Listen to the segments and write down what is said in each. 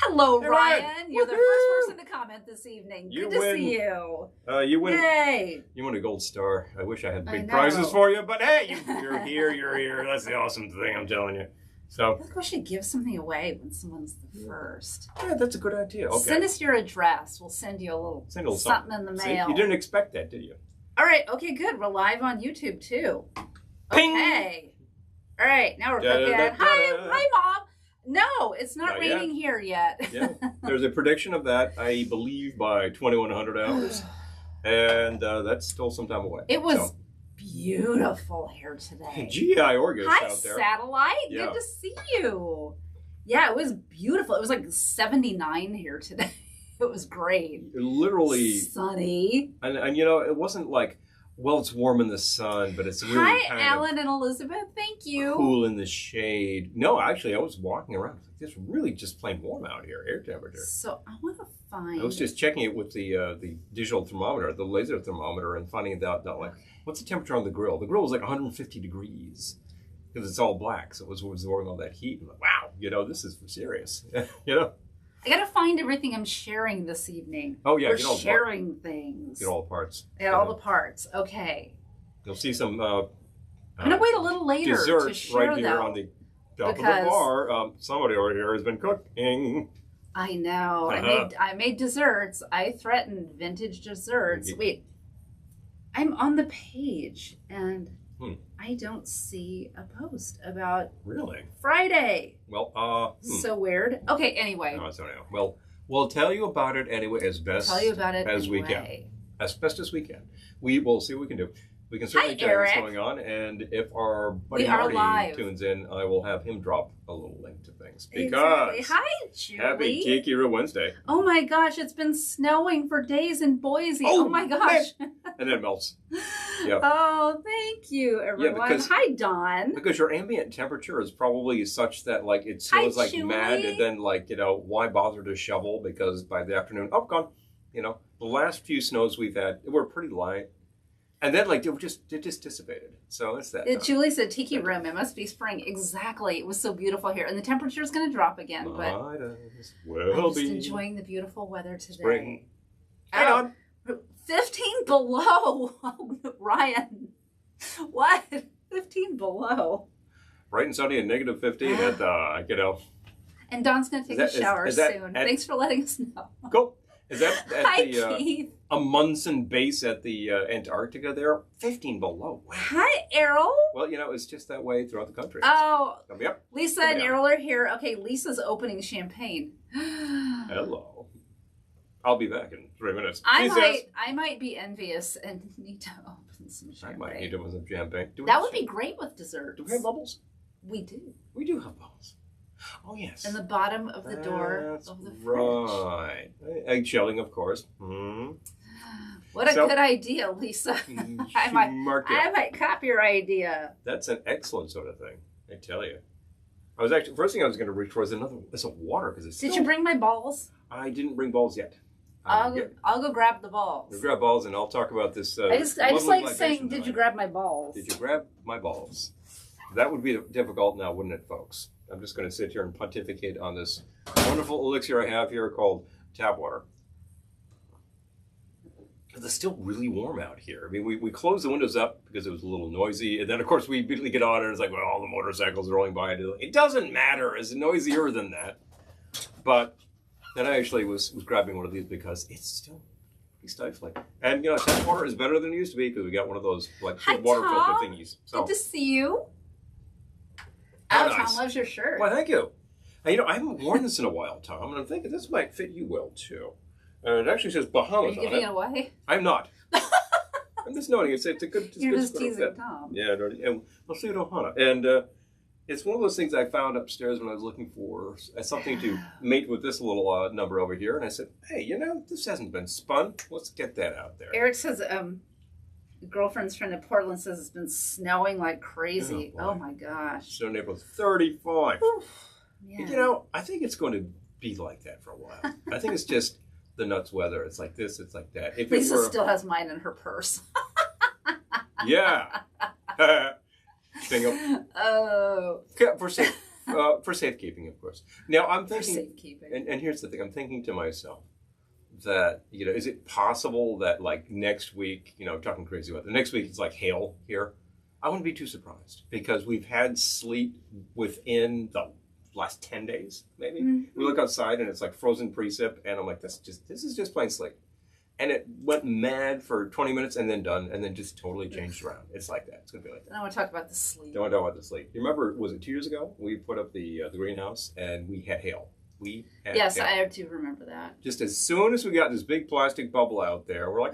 Hello, Hey, Ryan. You're the first person to comment this evening. You Good to win. see you. You win. Yay. You won a gold star. I wish I had I big know. prizes for you, but hey, you're here. You're here. That's the awesome thing. I'm telling you. So I think we should give something away when someone's the first. yeah, that's a good idea. Okay. Send us your address. We'll send you a little something in the See, mail. you didn't expect that, did you? All right. Okay, good. We're live on YouTube, too. Ping. Okay. All right. Now we're cooking. Hi, Mom. No, it's not raining here yet. Yeah. There's a prediction of that, I believe, by 2100 hours. And that's still some time away. It was beautiful here today. GI Orgos Hi, out there. Satellite. Yeah. Good to see you. Yeah, it was beautiful. It was like 79 here today. It was great. Literally. Sunny. And you know, it wasn't like, well, it's warm in the sun, but it's really Hi, Alan and Elizabeth. Thank you. Cool in the shade. No, actually, I was walking around. It's really just plain warm out here, air temperature. So I want to find. I was just checking it with the digital thermometer, the laser thermometer, and finding out that, like, what's the temperature on the grill? The grill was like 150 degrees because it's all black, so it was absorbing all that heat. I'm like, wow, you know, this is serious. You know. I gotta find everything I'm sharing this evening. Oh yeah, we're get all sharing things. Get all the parts. Get all the parts. Okay. You'll see some. I'm gonna wait a little later desserts to share right here on the top of the bar. Somebody over here has been cooking. I know. I made desserts. I threatened vintage desserts. Wait, I'm on the page and I don't see a post about Friday. Well, so weird. Okay, anyway. No, it's not now. Well, we'll tell you about it anyway as best as we can. As best as we can. We will see what we can do. We can certainly tell you what's going on, and if our buddy Marty tunes in, I will have him drop a little link to things. Because Hi, Julie. Happy Tiki Room Wednesday. Oh my gosh, it's been snowing for days in Boise. Oh my gosh. And then it melts. Yeah. Oh, thank you, everyone. Yeah, hi, Dawn. Because your ambient temperature is probably such that, like, it snows like mad, and then, like, you know, why bother to shovel? Because by the afternoon, oh, gone. You know, the last few snows we've had were pretty light. And then, like, it just dissipated. So it's that. Julie said, Tiki Room, it must be spring. Exactly. It was so beautiful here. And the temperature is going to drop again. But I'm just enjoying the beautiful weather today. Spring. Hang on. 15 below. Ryan. What? 15 below. Bright and sunny and negative 15 at the, you know. And Dawn's going to take a shower soon. Thanks for letting us know. Cool. Is that at Hi, Keith. Amundsen base at the Antarctica there? 15 below. Wow. Hi, Errol. Well, you know, it's just that way throughout the country. Oh. Yep. Lisa and Errol are here. Okay, Lisa's opening champagne. Hello. I'll be back in 3 minutes. I might be envious and need to open some champagne. I might need to open some champagne. That would be great with desserts. Do we have bubbles? We do. We do have bubbles. Oh, yes. In the bottom of the door of the fridge. Right. Eggshelling, of course. What a good idea, Lisa. I might copy your idea. That's an excellent sort of thing, I tell you. I was actually, first thing I was going to reach for is a water. Because it's Did you bring my balls? I didn't bring balls yet. I'll go grab the balls. You grab balls and I'll talk about this. I just like saying, did you grab my balls? Did you grab my balls? That would be difficult now, wouldn't it, folks? I'm just going to sit here and pontificate on this wonderful elixir I have here called tap water. It's still really warm out here. I mean, we closed the windows up because it was a little noisy. And then, of course, we immediately get on and it's like, well, all the motorcycles rolling by. It doesn't matter. It's noisier than that. But then I actually was grabbing one of these because it's still pretty stifling. And, you know, tap water is better than it used to be because we got one of those, like, water filter thingies. So, good to see you. Oh, nice. Tom loves your shirt. Well, thank you. And, you know, I haven't worn this in a while, Tom, and I'm thinking this might fit you well, too. It actually says Bahamas on it. Are you giving it away? I'm not. I'm just noting it's a good. You're just teasing Tom. Yeah, and we'll see it Ohana. And it's one of those things I found upstairs when I was looking for something to mate with this little number over here. And I said, hey, you know, this hasn't been spun. Let's get that out there. Eric says, girlfriend's friend in Portland says it's been snowing like crazy. Oh my gosh. So April 35. Yeah. You know, I think it's going to be like that for a while. I think it's just the nuts weather. It's like this, it's like that. If Lisa still has mine in her purse. Yeah. Bingo. Oh. For For safekeeping, of course. Now, I'm For thinking, safekeeping. and here's the thing, I'm thinking to myself that, is it possible that, like, next week, I'm talking crazy weather, next week it's like hail here? I wouldn't be too surprised because we've had sleet within the last 10 days, maybe. Mm-hmm. We look outside and it's like frozen precip, and I'm like, this is just plain sleet. And it went mad for 20 minutes and then done, and then just totally changed around. It's like that. It's going to be like that. I don't want to talk about the sleet. Don't want to talk about the sleet. You remember, was it 2 years ago? We put up the greenhouse, and we had hail. Yes, I do remember that. Just as soon as we got this big plastic bubble out there, we're like,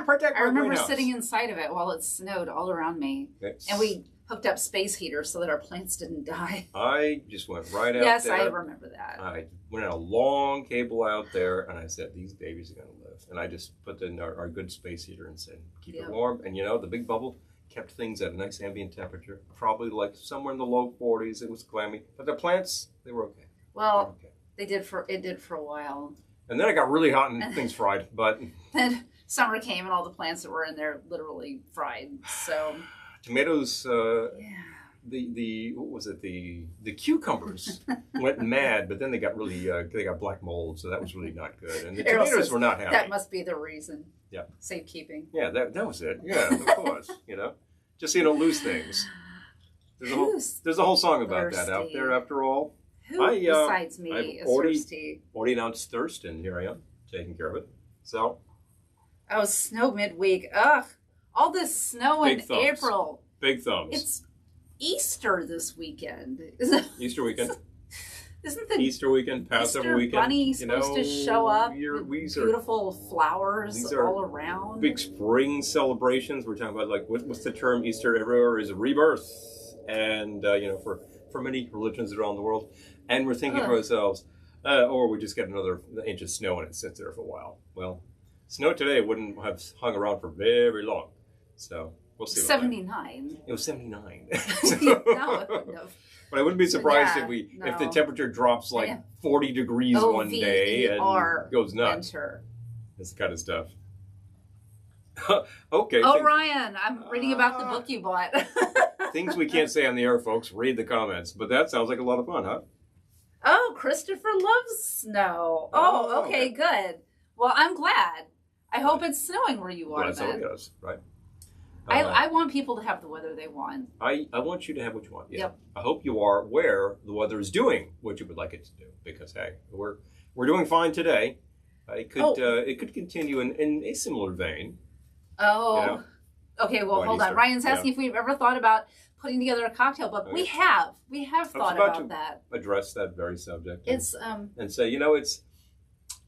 protect our greenhouse. I remember sitting inside of it while it snowed all around me. And we hooked up space heaters so that our plants didn't die. I just went right out there. Yes, I remember that. I went on a long cable out there, and I said, these babies are going to live. And I just put in our good space heater and said, keep it warm. And, the big bubble kept things at a nice ambient temperature, probably like somewhere in the low 40s. It was clammy. But the plants, they were okay. Well, it did for a while. And then it got really hot and things fried. But then summer came and all the plants that were in there literally fried. So tomatoes, what was it? The cucumbers went mad, but then they got really they got black mold, so that was really not good. And the tomatoes were not happy. That must be the reason. Yeah. Safekeeping. Yeah, that was it. Yeah, of course. Just so you don't lose things. There's a whole song about that out there. After all. Who besides me is thirsty? Already announced thirst, and here I am, taking care of it. So. Oh, snow midweek. Ugh. All this snow in April. Big thumbs. It's Easter this weekend. Easter weekend. Isn't the Easter weekend, Passover weekend? Bunny supposed to show up with beautiful flowers all around? Big spring celebrations. We're talking about, like, what's the term? Easter everywhere is a rebirth. And, for many religions around the world. And we're thinking to ourselves, or we just get another inch of snow and it sits there for a while. Well, snow today wouldn't have hung around for very long. So we'll see. 79. It was 79. No, it wouldn't have. But I wouldn't be surprised if the temperature drops like 40 degrees one day and goes nuts. Winter. This kind of stuff. Okay. Ryan, I'm reading about the book you bought. Things we can't say on the air, folks. Read the comments. But that sounds like a lot of fun, huh? Oh, Christopher loves snow. Oh, okay, good. Well, I'm glad. I hope it's snowing where you are, then. That's how it goes, right? I want people to have the weather they want. I want you to have what you want. Yeah. Yep. I hope you are where the weather is doing what you would like it to do. Because, hey, we're doing fine today. It could continue in a similar vein. Oh. Okay, well, hold on. Ryan's asking if we've ever thought about putting together a cocktail book. Okay. We have thought about that. Address that very subject. It's and say,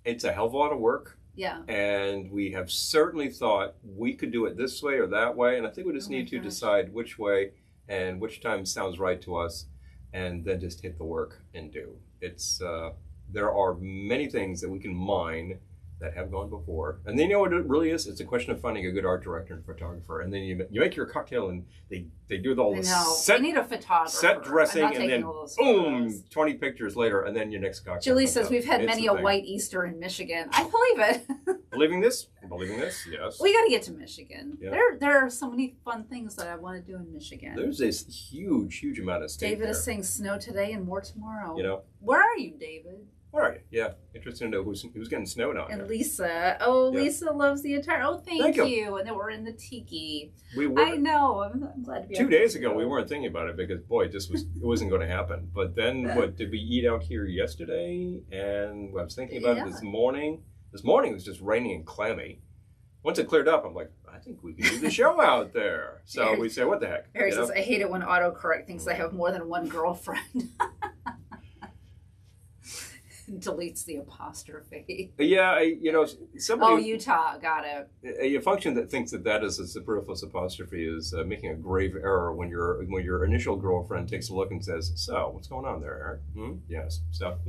it's a hell of a lot of work. Yeah. And we have certainly thought we could do it this way or that way, and I think we just need to decide which way and which time sounds right to us, and then just hit the work and do. It's there are many things that we can mine that have gone before. And then what it really is? It's a question of finding a good art director and photographer. And then you make your cocktail and they do all the set. We need a photographer. Set dressing and then boom, 20 pictures later and then your next cocktail. Julie says we've had many a white Easter in Michigan. I believe it. Believing this? Yes. We got to get to Michigan. Yeah. There are so many fun things that I want to do in Michigan. There's this huge amount of state David is saying snow today and more tomorrow. Where are you, David? Where are you? Yeah, interesting to know who's getting snowed on. And Lisa. Oh, yeah. Lisa loves the entire. Oh, thank you. And then we're in the tiki. I know. I'm glad to be. 2 days ago, we weren't thinking about it because boy, it wasn't going to happen. But then, what did we eat out here yesterday? And I was thinking about it this morning. This morning it was just rainy and clammy. Once it cleared up, I'm like, I think we can do the show out there. So we say, what the heck? Harry says, I hate it when autocorrect thinks I have more than one girlfriend. Deletes the apostrophe. Yeah, somebody. Oh, Utah, got it. A function that thinks that is a superfluous apostrophe is making a grave error when your initial girlfriend takes a look and says, "So, what's going on there, Eric?" Yes. So.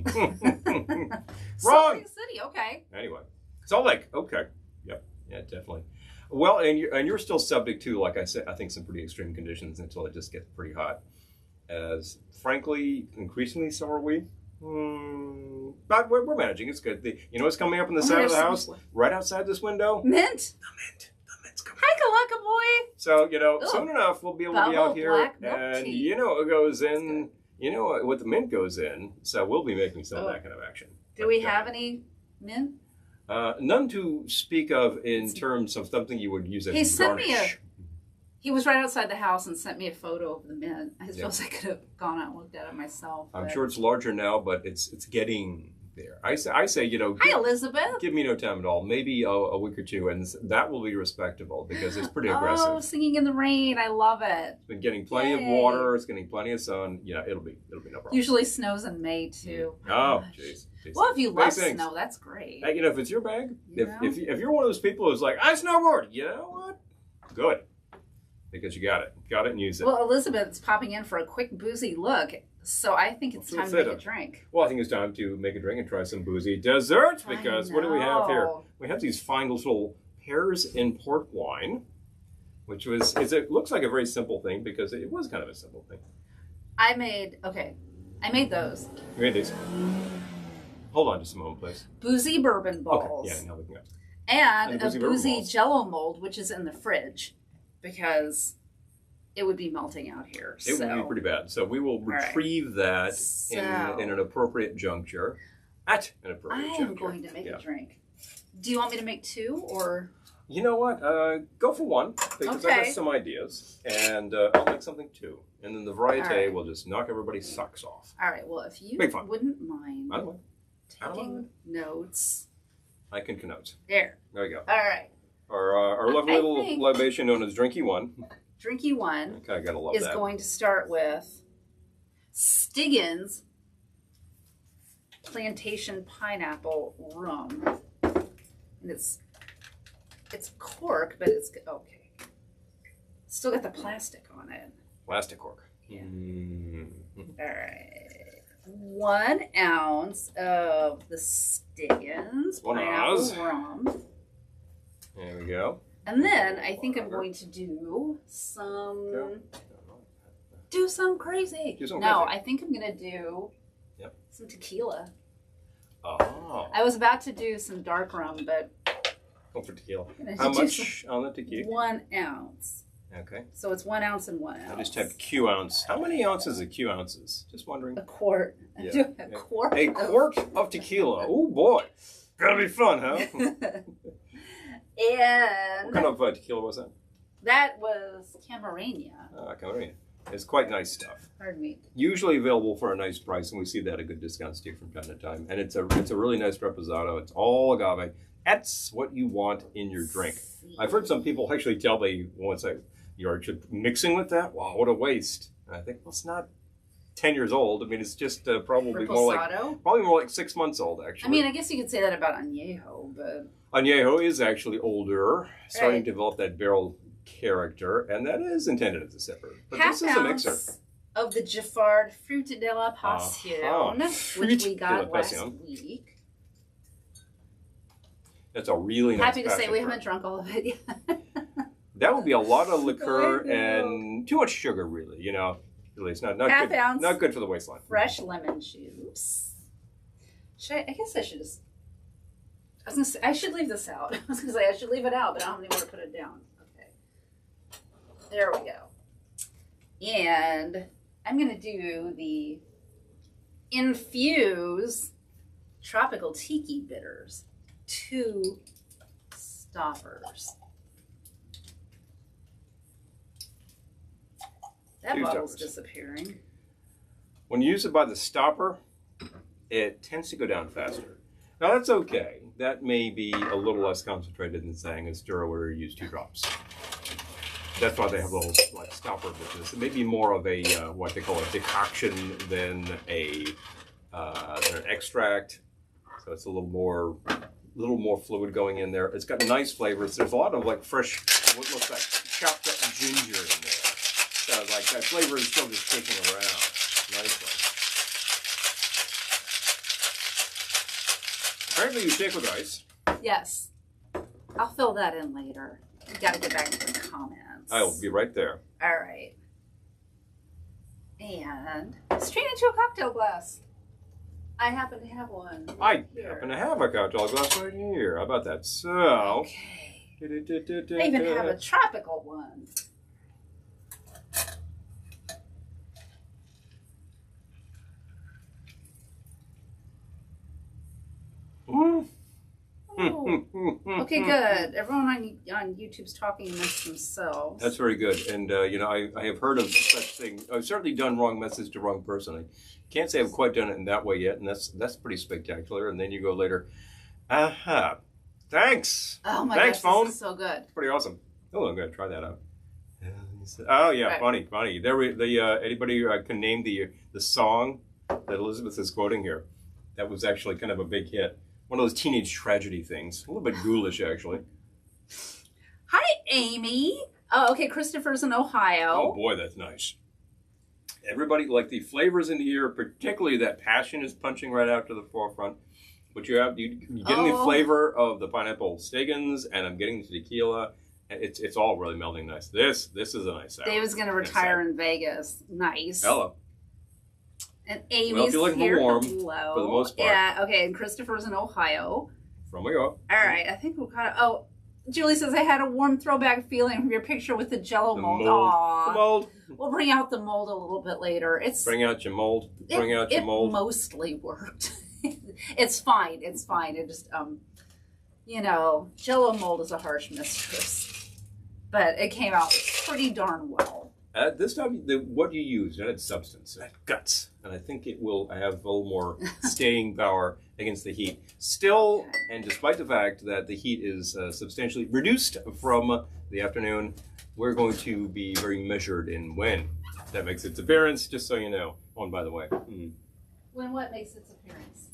Wrong. City. Okay. Anyway, Salt Lake. Okay. Yep. Yeah, definitely. Well, and you're still subject to, like I said, I think some pretty extreme conditions until it just gets pretty hot. As frankly, increasingly so are we. But we're managing. It's good. What's coming up on the side of the house? Right outside this window? Mint. The mint's coming. Hi-ka-laka boy. So, soon enough we'll be able to be out here. And it goes in You know what the mint goes in, so we'll be making some of that kind of action. Do we have any mint? None to speak of in terms of something you would use as garnish. He was right outside the house and sent me a photo of the mint. I suppose I could have gone out and looked at it myself. I'm sure it's larger now, but it's getting there. I say, you know. Hi, Elizabeth. Give me no time at all. Maybe a week or two, and that will be respectable because it's pretty aggressive. Oh, singing in the rain. I love it. It's been getting plenty of water. It's getting plenty of sun. Yeah, it'll be no problem. Usually snows in May, too. Oh, jeez. Well, if you love snow, that's great. Hey, you know, if it's your bag, if you're one of those people who's like, I snowboard, you know what? Good. Because you got it. Got it and use it. Well, Elizabeth's popping in for a quick boozy look. So I think it's time to make a drink. Well, I think it's time to make a drink and try some boozy desserts because what do we have here? We have these fine little pears in port wine, which it looks like a very simple thing because it was kind of a simple thing. I made those. You made these. Hold on just a moment, please. Boozy bourbon balls. Okay, yeah, now we can go. And a boozy jello mold, which is in the fridge because it would be melting out here. It would be pretty bad. So we will retrieve that in an appropriate juncture. At an appropriate juncture. I am going to make a drink. Do you want me to make two or? You know what? Go for one because I have some ideas. And I'll make something too. And then the variety will just knock everybody's socks off. All right. Well, if you wouldn't mind taking notes. I can connote. There we go. All right. Our lovely little libation known as Drinky One. Drinky One I gotta love is going to start with Stiggins Plantation Pineapple Rum. And it's cork, but it's okay. Still got the plastic on it. Plastic cork. Yeah. All right. 1 ounce of the Stiggins Pineapple Rum. There we go. And then I think I'm going to do some crazy. I think I'm going to do some tequila. Oh. I was about to do some dark rum, but go for tequila. How much on the tequila? 1 ounce. Okay. So it's 1 ounce and 1 ounce. I just typed Q ounce. How many ounces are Q ounces? Just wondering. A quart. Yeah. A quart. A quart of tequila. Oh boy. Gonna be fun, huh? And what kind of tequila was that? That was Camarena. Camarena. It's quite nice stuff. Pardon me. Usually available for a nice price, and we see that at good discounts too from time to time. And it's a really nice reposado. It's all agave. That's what you want in your drink. I've heard some people actually tell me once you're mixing with that. Wow, what a waste! And I think it's not 10 years old. I mean, it's just probably more like 6 months old actually. I mean, I guess you could say that about añejo, but añejo is actually older, starting to develop that barrel character, and that is intended as a sipper. But this is a mixer. Of the Giffard Fruit de la Passion, which we got last week. That's a really nice. Happy to say we haven't drunk all of it yet. That would be a lot of liquor and too much sugar, really. You know, really, it's not half good. Ounce not good for the waistline. Fresh lemon juice. I guess I should just. I was gonna say I should leave this out. I was gonna say I should leave it out, but I don't even want to put it down. Okay. There we go. And I'm gonna do the Infuse Tropical Tiki Bitters. 2 stoppers. That bottle's disappearing. When you use it by the stopper, it tends to go down faster. Now that's okay. That may be a little less concentrated than saying a stirrer where you use 2 drops. That's why they have little like stopper business. It may be more of a what they call a decoction than an extract. So it's a little more fluid going in there. It's got nice flavors. There's a lot of like fresh, what looks like chopped up ginger in there. So like that flavor is still just kicking around nicely. Apparently you shake with ice. Yes. I'll fill that in later. You gotta get back to the comments. I'll be right there. All right. And straight into a cocktail glass. I happen to have one. Happen to have a cocktail glass right here. How about that? So. Okay. I even have a tropical one. Oh. Okay, good. Everyone on YouTube's talking amongst themselves. That's very good. And, you know, I have heard of such things. I've certainly done wrong message to wrong person. I can't say I've quite done it in that way yet, and that's pretty spectacular. And then you go later, aha, thanks. Oh, my thanks, gosh, phone. this is so good. It's pretty awesome. Oh, I'm going to try that out. Oh, yeah, right. Funny. There anybody can name the song that Elizabeth is quoting here. That was actually kind of a big hit. One of those teenage tragedy things. A little bit ghoulish, actually. Hi, Amy. Oh, okay. Christopher's in Ohio. Oh, boy, that's nice. Everybody, like the flavors in the ear, particularly that passion is punching right out to the forefront. But you're getting the flavor of the pineapple Stiggins, and I'm getting the tequila. It's all really melding nice. This is a nice sour. David's going to retire in Vegas. Nice. Hello. And Amy's well, if you're looking here. for warm, Hello. for the most part. Yeah, okay. And Christopher's in Ohio. From we go. All right. I think we'll kind of... Oh, Julie says, I had a warm throwback feeling from your picture with the Jell-O mold. The mold. We'll bring out the mold a little bit later. Bring out your mold. Bring out your mold. It mostly worked. It's fine. It just, you know, Jell-O mold is a harsh mistress. But it came out pretty darn well. This time, what you use, that substance, that guts, and I think it will have a little more staying power against the heat. Still, and despite the fact that the heat is substantially reduced from the afternoon, we're going to be very measured in when that makes its appearance, just so you know. Oh, and by the way. When what makes its appearance?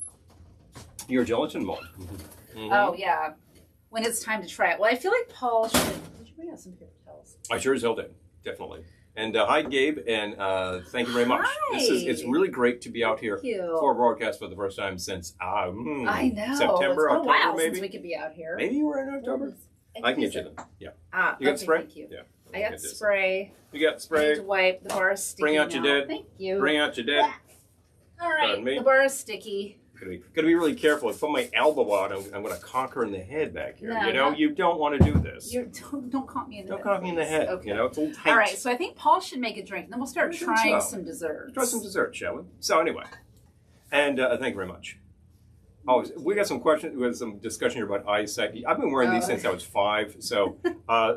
Your gelatin mold. Oh, yeah. When it's time to try it. Well, I feel like Paul should... Did you bring out some paper towels? I sure as hell did. Definitely. And hi, Gabe, and thank you very much. Hi. It's really great to be out here for a broadcast for the first time since I know. September, it's been October, a while maybe. Since we could be out here. Maybe you were in October. I can get you them. Yeah. You got spray? Thank you. Yeah. I got spray. You got spray. I need to wipe. The bar is sticky. Bring out your dead. Thank you. Bring out your dead. All right. The bar is sticky. Gotta be really careful. If I put my elbow out, I'm going to conk her in the head back here. No, you know, you don't want to do this. Don't conk me in the head. Don't conk me in the head. Okay. You know, it's a little tight. All right, so I think Paul should make a drink. Then we'll start trying some desserts. Try some desserts, shall we? So anyway, and thank you very much. Oh, we got some questions. We had some discussion here about eyesight. I've been wearing these since I was 5. So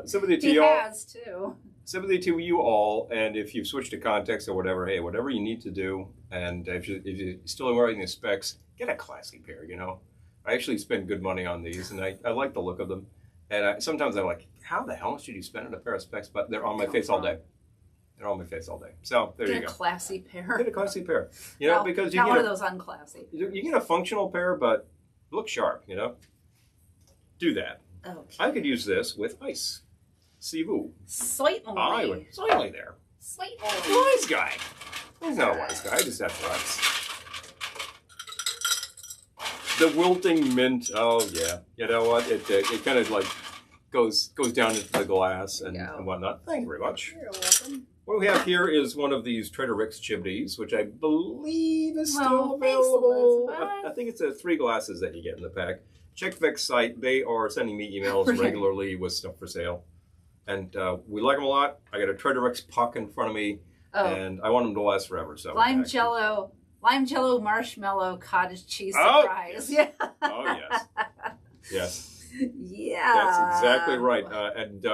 sympathy to you all. He has too. Sympathy to you all. And if you've switched to contacts or whatever, hey, whatever you need to do. And if you're still wearing the specs, get a classy pair, you know. I actually spend good money on these, and I like the look of them. And sometimes I'm like, how the hell should you spend on a pair of specs? But they're on my face all day. They're on my face all day. So there you go. Get a classy pair. Get a classy pair. You know, because you not get one of those unclassy. You get a functional pair, but look sharp, you know. Do that. Okay. I could use this with ice. See vous. Certainly. I would certainly there. Certainly. Wise guy. He's not a wise guy. I just have to ice. The wilting mint. Oh yeah. You know what? It kind of like goes down into the glass and whatnot. Thank you very much. You're welcome. What we have here is one of these Trader Rick's chimneys, which I believe is still available. Thanks, I think it's 3 glasses that you get in the pack. Check Vic's site. They are sending me emails regularly with stuff for sale. And we like them a lot. I got a Trader Rick's puck in front of me, and I want them to last forever. So Lime Jello marshmallow cottage cheese surprise. Yes. Yeah. Oh, yes. Yes. Yeah. That's exactly right.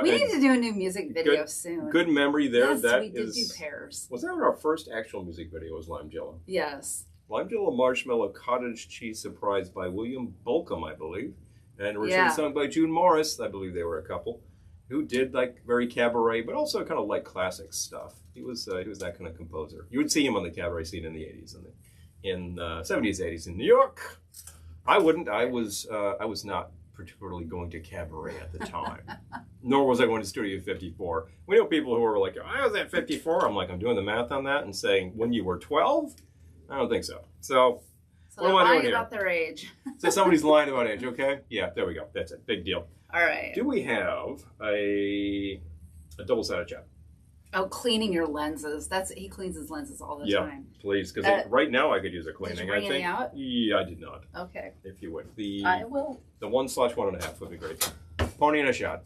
We need to do a new music video soon. Good memory there. Yes, that we did do pears. Was that our first actual music video? Was Lime Jello? Yes. Lime Jello Marshmallow Cottage Cheese Surprise by William Bolcom, I believe. And originally sung by June Morris. I believe they were a couple who did like very cabaret, but also kind of like classic stuff. He was that kind of composer. You would see him on the cabaret scene in the 80s and in the 70s, 80s in New York. I wouldn't. I was not particularly going to cabaret at the time, nor was I going to Studio 54. We know people who are like, I was at 54. I'm like, I'm doing the math on that and saying, when you were 12? I don't think so. So what am I doing here? About their age. So somebody's lying about age, okay? Yeah, there we go. That's it. Big deal. All right. Do we have a double-sided chop? Oh, cleaning your lenses. He cleans his lenses all the time. Yeah, please, because right now I could use a cleaning. Did you bring any out? Yeah, I did not. Okay. If you would. I will. The 1/1.5 would be great. Pony and a shot.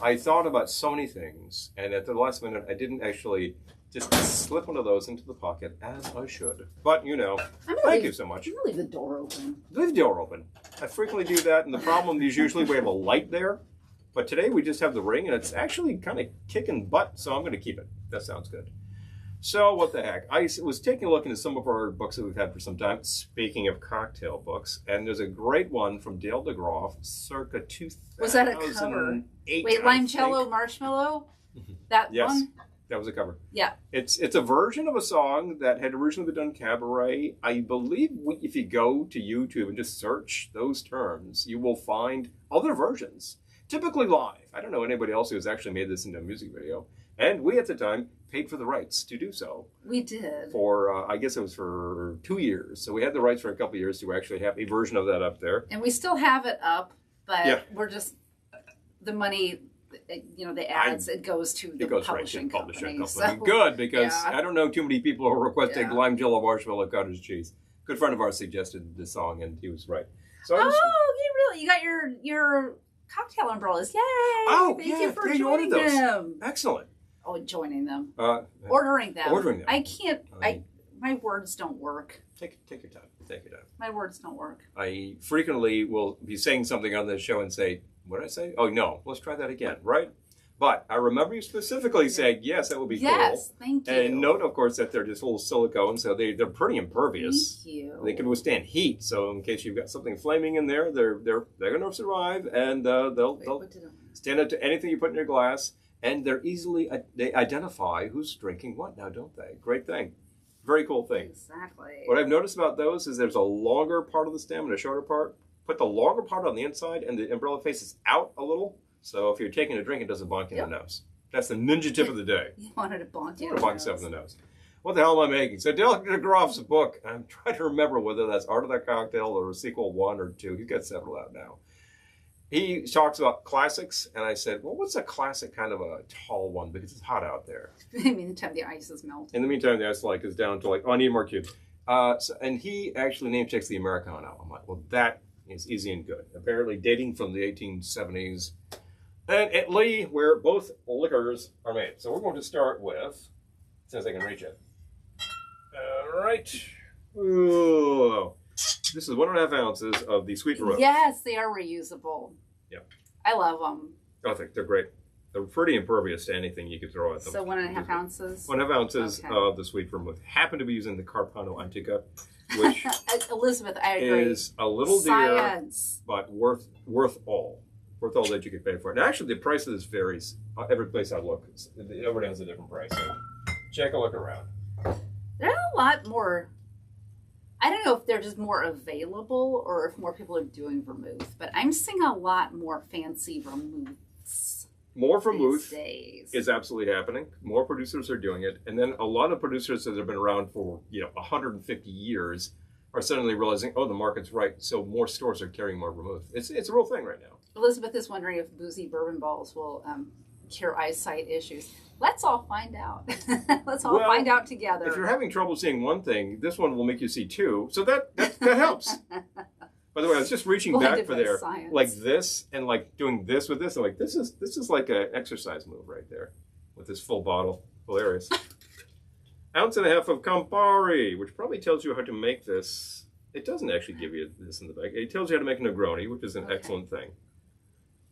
I thought about so many things, and at the last minute, I didn't actually just slip one of those into the pocket, as I should. But, you know, thank you so much. I'm going to leave the door open. Leave the door open. I frequently do that, and the problem is usually we have a light there. But today we just have the ring, and it's actually kind of kicking butt, so I'm going to keep it. That sounds good. So, what the heck? I was taking a look into some of our books that we've had for some time, speaking of cocktail books, and there's a great one from Dale DeGroff, circa 2008. Was that a cover? Wait, Limoncello Marshmallow? That yes, one? That was a cover. Yeah. It's a version of a song that had originally been done cabaret. I believe if you go to YouTube and just search those terms, you will find other versions, typically live. I don't know anybody else who has actually made this into a music video. And we, at the time, paid for the rights to do so. We did. For, I guess it was for 2 years. So we had the rights for a couple of years to actually have a version of that up there. And we still have it up, but we're just, the money, you know, the ads, it goes to the publishing company. So, good, because I don't know too many people who are requesting lime jello marshmallow cottage cheese. Good friend of ours suggested this song, and he was right. So you got your cocktail umbrellas. Yay! Oh, Thank you for you joining ordered those. them. Excellent. Oh, joining them. Ordering them. Ordering them. I can't, my words don't work. Take your time. Take your time. My words don't work. I frequently will be saying something on this show and say, what did I say? Oh, no, let's try that again, right? But I remember you specifically saying, yes, that would be cool. Yes, thank you. And note, of course, that they're just little silicone, so they're pretty impervious. Thank you. They can withstand heat, so in case you've got something flaming in there, they're going to survive, and they'll stand up to anything you put in your glass, and they identify who's drinking what now, don't they? Great thing. Very cool thing. Exactly. What I've noticed about those is there's a longer part of the stem and a shorter part. Put the longer part on the inside, and the umbrella faces out a little. So if you're taking a drink, it doesn't bonk you in the nose. That's the ninja tip of the day. You wanted to bonk you in the nose. Bonk yourself in the nose. What the hell am I making? So Dale DeGroff's book. I'm trying to remember whether that's Art of that Cocktail or sequel 1 or 2. He's got several out now. He talks about classics, and I said, well, what's a classic kind of a tall one? Because it's hot out there. In the meantime, the ice is melting. In the meantime, the ice is down to I need more cubes. And he actually name checks the Americano. I'm like, well, that is easy and good. Apparently dating from the 1870s. And Italy, where both liquors are made. So we're going to start with, since I can reach it. All right. Ooh. This is 1.5 ounces of the sweet rose. Yes, they are reusable. Yeah. I love them. I think they're great. They're pretty impervious to anything you could throw at them. So 1.5 ounces? 1.5 ounces of the sweet vermouth. Happen to be using the Carpano Antica, which Elizabeth, I agree. Is a little dear, but worth all. Worth all that you could pay for it. And actually, the price of this varies. Every place I look, everybody has a different price. So check a look around. There are a lot more. I don't know if they're just more available or if more people are doing vermouth, but I'm seeing a lot more fancy vermouths. More vermouth days is absolutely happening. More producers are doing it. And then a lot of producers that have been around for 150 years are suddenly realizing, oh, the market's right. So more stores are carrying more vermouth. It's a real thing right now. Elizabeth is wondering if Boozy bourbon balls will cure eyesight issues. Let's all find out. Let's all find out together. If you're having trouble seeing one thing, this one will make you see two. So that helps. By the way, I was just reaching back for there, like this, and like doing this with this. I'm like, this is like an exercise move right there, with this full bottle. Hilarious. 1.5 ounces of Campari, which probably tells you how to make this. It doesn't actually give you this in the bag. It tells you how to make a Negroni, which is an excellent thing.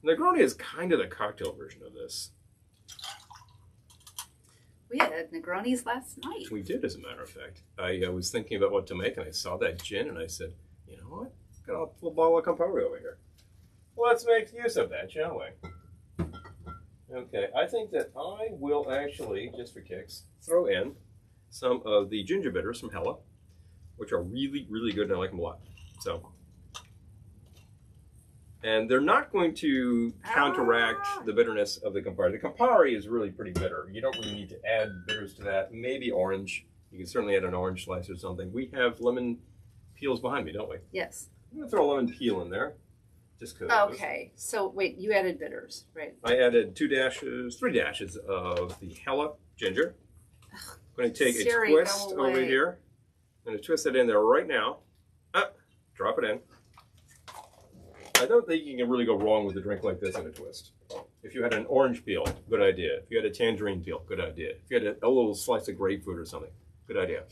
Negroni is kind of the cocktail version of this. We had Negronis last night. We did, as a matter of fact. I was thinking about what to make, and I saw that gin, and I said, you know what? Got a full bottle of Campari over here. Well, let's make use of that, shall we? Okay, I think that I will actually, just for kicks, throw in some of the ginger bitters from Hella, which are really, really good, and I like them a lot. So, and they're not going to counteract the bitterness of the Campari. The Campari is really pretty bitter. You don't really need to add bitters to that. Maybe orange. You can certainly add an orange slice or something. We have lemon peels behind me, don't we? Yes. I'm going to throw a lemon peel in there. Just because. Okay. So, wait, you added bitters, right? I added 3 dashes of the Hella ginger. I'm going to take a twist over here. I'm going to twist it in there right now. Drop it in. I don't think you can really go wrong with a drink like this in a twist. If you had an orange peel, good idea. If you had a tangerine peel, good idea. If you had a little slice of grapefruit or something, good idea.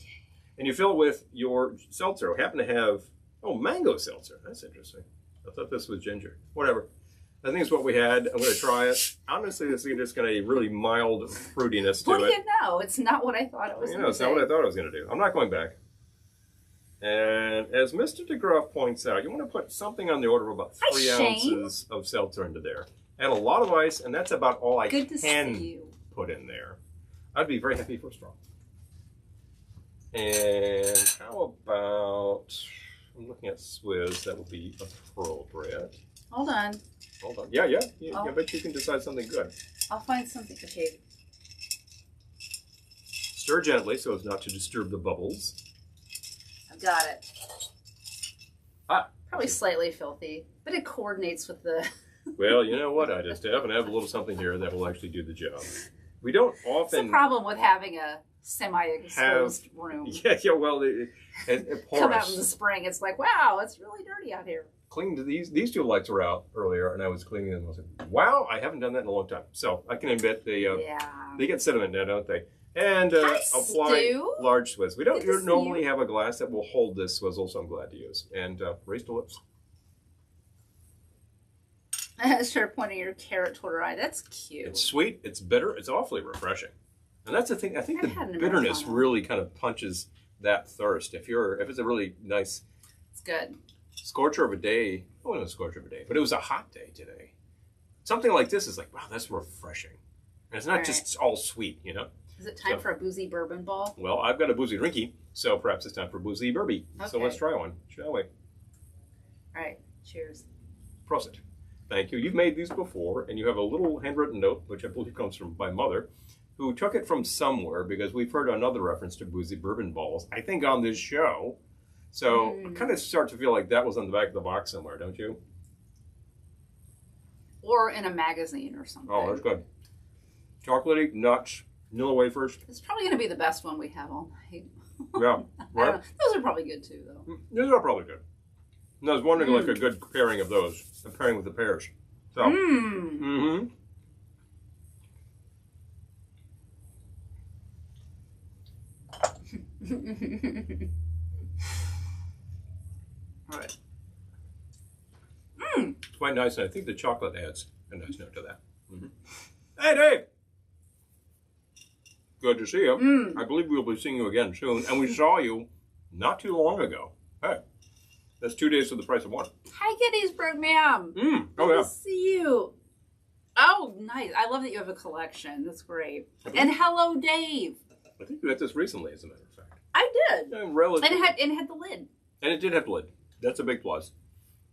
And you fill it with your seltzer. I happen to have, mango seltzer. That's interesting. I thought this was ginger. Whatever. I think it's what we had. I'm going to try it. Honestly, this is just got a really mild fruitiness to it. What do you know? It's not what I thought it was going to it's not what I thought I was going to do. I'm not going back. And as Mr. DeGruff points out, you want to put something on the order of about 3 ounces of seltzer into there. And a lot of ice, and that's about all I can put in there. I'd be very happy for a straw. And how about, I'm looking at Swizz, that would be appropriate. Hold on. Yeah, I bet you can decide something good. I'll find something. Okay. Stir gently so as not to disturb the bubbles. I've got it. Probably slightly filthy, but it coordinates with the... Well, you know what? I just happen to have a little something here that will actually do the job. We don't often... It's the problem with having a semi-exposed room. Yeah, well, it come out in the spring, it's like, wow, it's really dirty out here. Cleaned these two lights were out earlier, and I was cleaning them. I was like, wow, I haven't done that in a long time. So I can admit they get sediment now, don't they? And apply large Swizz. We don't normally have a glass that will hold this swizzle, so I'm glad to use. And raise to lips. Start pointing your carrot toward her eye. That's cute. It's sweet. It's bitter. It's awfully refreshing. And that's the thing. I think the bitterness really kind of punches that thirst. If it's a really nice, it's good. Scorcher of a day. It wasn't a scorcher of a day, but it was a hot day today. Something like this is like, wow, that's refreshing. And it's not just all sweet, you know? Is it time for a Boozy bourbon ball? Well, I've got a Boozy drinky, so perhaps it's time for Boozy Burby. Okay. So let's try one, shall we? All right. Cheers. Prosit. Thank you. You've made these before, and you have a little handwritten note, which I believe comes from my mother, who took it from somewhere because we've heard another reference to Boozy bourbon balls, I think on this show. So I kind of start to feel like that was on the back of the box somewhere, don't you? Or in a magazine or something. Oh, that's good. Chocolatey, nuts, vanilla wafers. It's probably going to be the best one we have all night. Yeah, right. Those are probably good too, though. Those are probably good. And I was wondering like a good pairing of those, a pairing with the pears. So, All right. It's quite nice, and I think the chocolate adds a nice note to that. Hey, Dave! Good to see you. I believe we'll be seeing you again soon, and we saw you not too long ago. Hey, that's 2 days for the price of one. Hi, Gettysburg, ma'am. Good to see you. Oh, nice. I love that you have a collection. That's great. And hello, Dave. I think you got this recently, as a matter of fact. I did. And it had the lid. And it did have the lid. That's a big plus.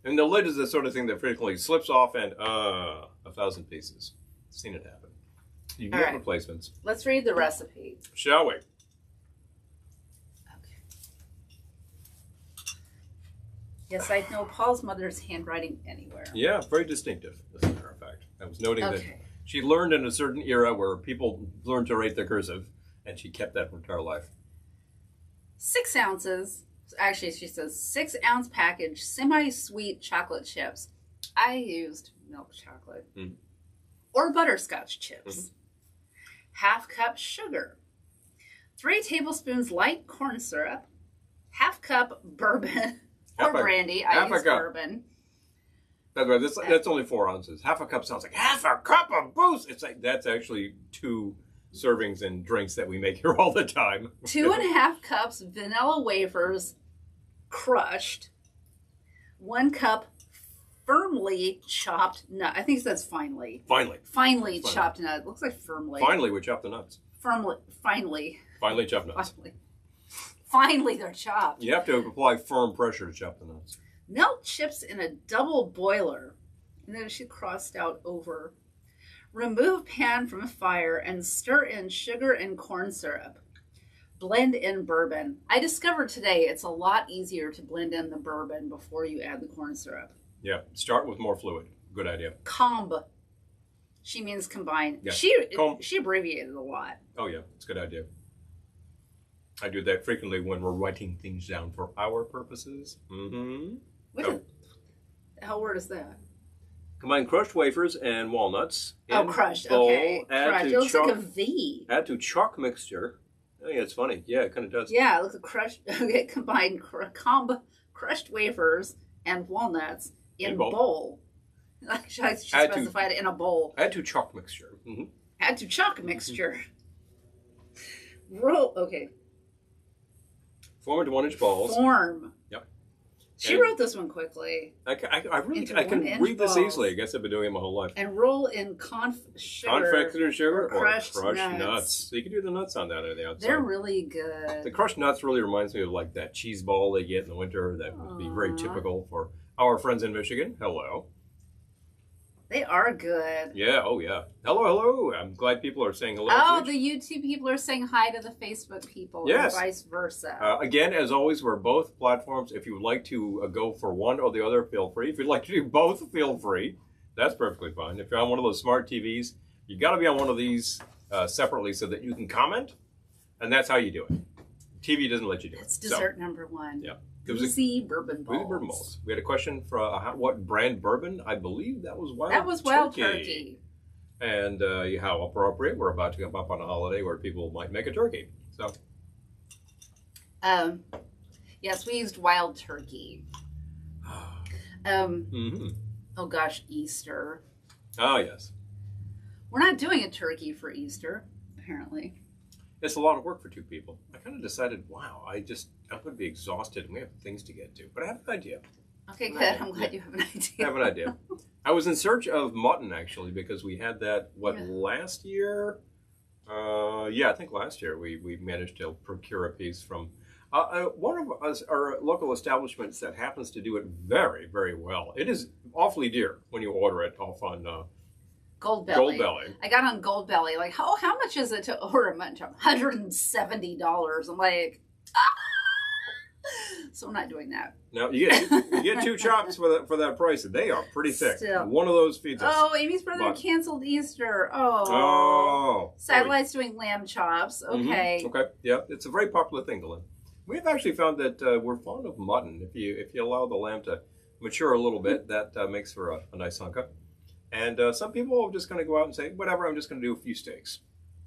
And the lid is the sort of thing that frequently slips off and 1,000 pieces. I've seen it happen. You can get replacements. Let's read the recipe. Shall we? Okay. Yes, I know Paul's mother's handwriting anywhere. Yeah, very distinctive, as a matter of fact. I was noting that she learned in a certain era where people learned to write the cursive, and she kept that her entire life. 6 ounces. Actually, she says 6-ounce package semi-sweet chocolate chips. I used milk chocolate or butterscotch chips. Half cup sugar. 3 tablespoons light corn syrup. Half cup bourbon or brandy. I use bourbon. By the way, that's only 4 ounces. Half a cup sounds like half a cup of booze. It's like that's actually 2 servings and drinks that we make here all the time. 2.5 cups vanilla wafers crushed. 1 cup firmly chopped nut. I think it says finely. Finely chopped nut. It looks like firmly. Finally, we chopped the nuts. Finely chopped nuts. Finally, they're chopped. You have to apply firm pressure to chop the nuts. Melt chips in a double boiler. And then she crossed out over. Remove pan from fire and stir in sugar and corn syrup. Blend in bourbon. I discovered today it's a lot easier to blend in the bourbon before you add the corn syrup. Yeah, start with more fluid. Good idea. Comb. She means combine. Yeah. She abbreviated a lot. Oh yeah, it's a good idea. I do that frequently when we're writing things down for our purposes. What the hell word is that? Combine crushed wafers and walnuts. Oh, crushed. Okay. Crushed. It looks like a V. Add to chalk mixture. Oh, yeah, it's funny. Yeah, it kind of does. Yeah, it looks like crushed. Okay, combine crushed wafers and walnuts in bowl. She specified it in a bowl. Add to chalk mixture. Mm-hmm. Add to chalk mixture. Roll. Okay. Form into 1-inch balls. Form. Yep. She wrote this one quickly. I can read this easily. I guess I've been doing it my whole life. And roll in confected sugar or crushed nuts. So you can do the nuts on that on the outside. They're really good. The crushed nuts really reminds me of like that cheese ball they get in the winter. That would be very typical for our friends in Michigan. Hello. They are good. Yeah, oh yeah. Hello. I'm glad people are saying hello. Oh, the YouTube people are saying hi to the Facebook people. Yes. And vice versa. Again, as always, we're both platforms. If you would like to go for one or the other, feel free. If you'd like to do both, feel free. That's perfectly fine. If you're on one of those smart TVs, you got to be on one of these separately so that you can comment. And that's how you do it. TV doesn't let you do it. It's dessert number one. Yeah. Boozy bourbon balls. Boozy bourbon balls. We had a question for what brand bourbon? I believe that was Wild Turkey. And how appropriate. We're about to come up on a holiday where people might make a turkey. So. Yes, we used Wild Turkey. Oh gosh, Easter. Oh yes. We're not doing a turkey for Easter, apparently. It's a lot of work for two people. I kind of decided, wow, I'm going to be exhausted and we have things to get to. But I have an idea. Okay, good. I'm glad you have an idea. I have an idea. I was in search of mutton, actually, because we had that, last year? I think last year we managed to procure a piece from one of our local establishments that happens to do it very, very well. It is awfully dear when you order it off on... Goldbelly. I got on Goldbelly. Like, how much is it to order a mutton? $170. I'm like, so I'm not doing that. No, you get 2 chops for that price, and they are pretty thick. Still. One of those feeds us. Oh, Amy's brother canceled Easter. Oh. Satellite's doing lamb chops. Okay. Mm-hmm. Okay. Yeah, it's a very popular thing to learn. We've actually found that we're fond of mutton. If you allow the lamb to mature a little bit, that makes for a nice hunka. And some people are just going to go out and say, whatever, I'm just going to do a few steaks.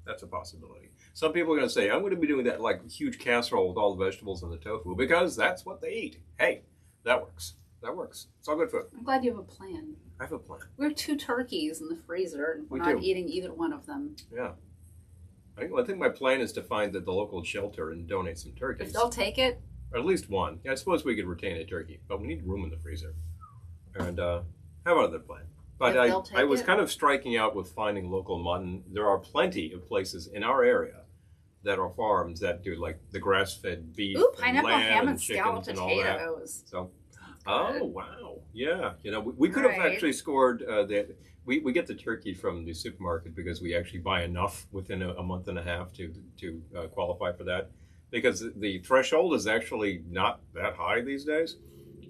That's a possibility. Some people are going to say, I'm going to be doing that like huge casserole with all the vegetables and the tofu because that's what they eat. Hey, that works. That works. It's all good food. I'm glad you have a plan. I have a plan. We have 2 turkeys in the freezer, and we're not eating either one of them. Yeah. I think my plan is to find the local shelter and donate some turkeys. If they'll take it? Or at least one. Yeah, I suppose we could retain a turkey, but we need room in the freezer. And have another plan. But I was kind of striking out with finding local mutton. There are plenty of places in our area that are farms that do like the grass-fed beef, pineapple, and lamb, ham, and scalloped chickens, and all that. potatoes. So, oh wow, yeah. We could have actually scored that. We get the turkey from the supermarket because we actually buy enough within a month and a half to qualify for that. Because the threshold is actually not that high these days.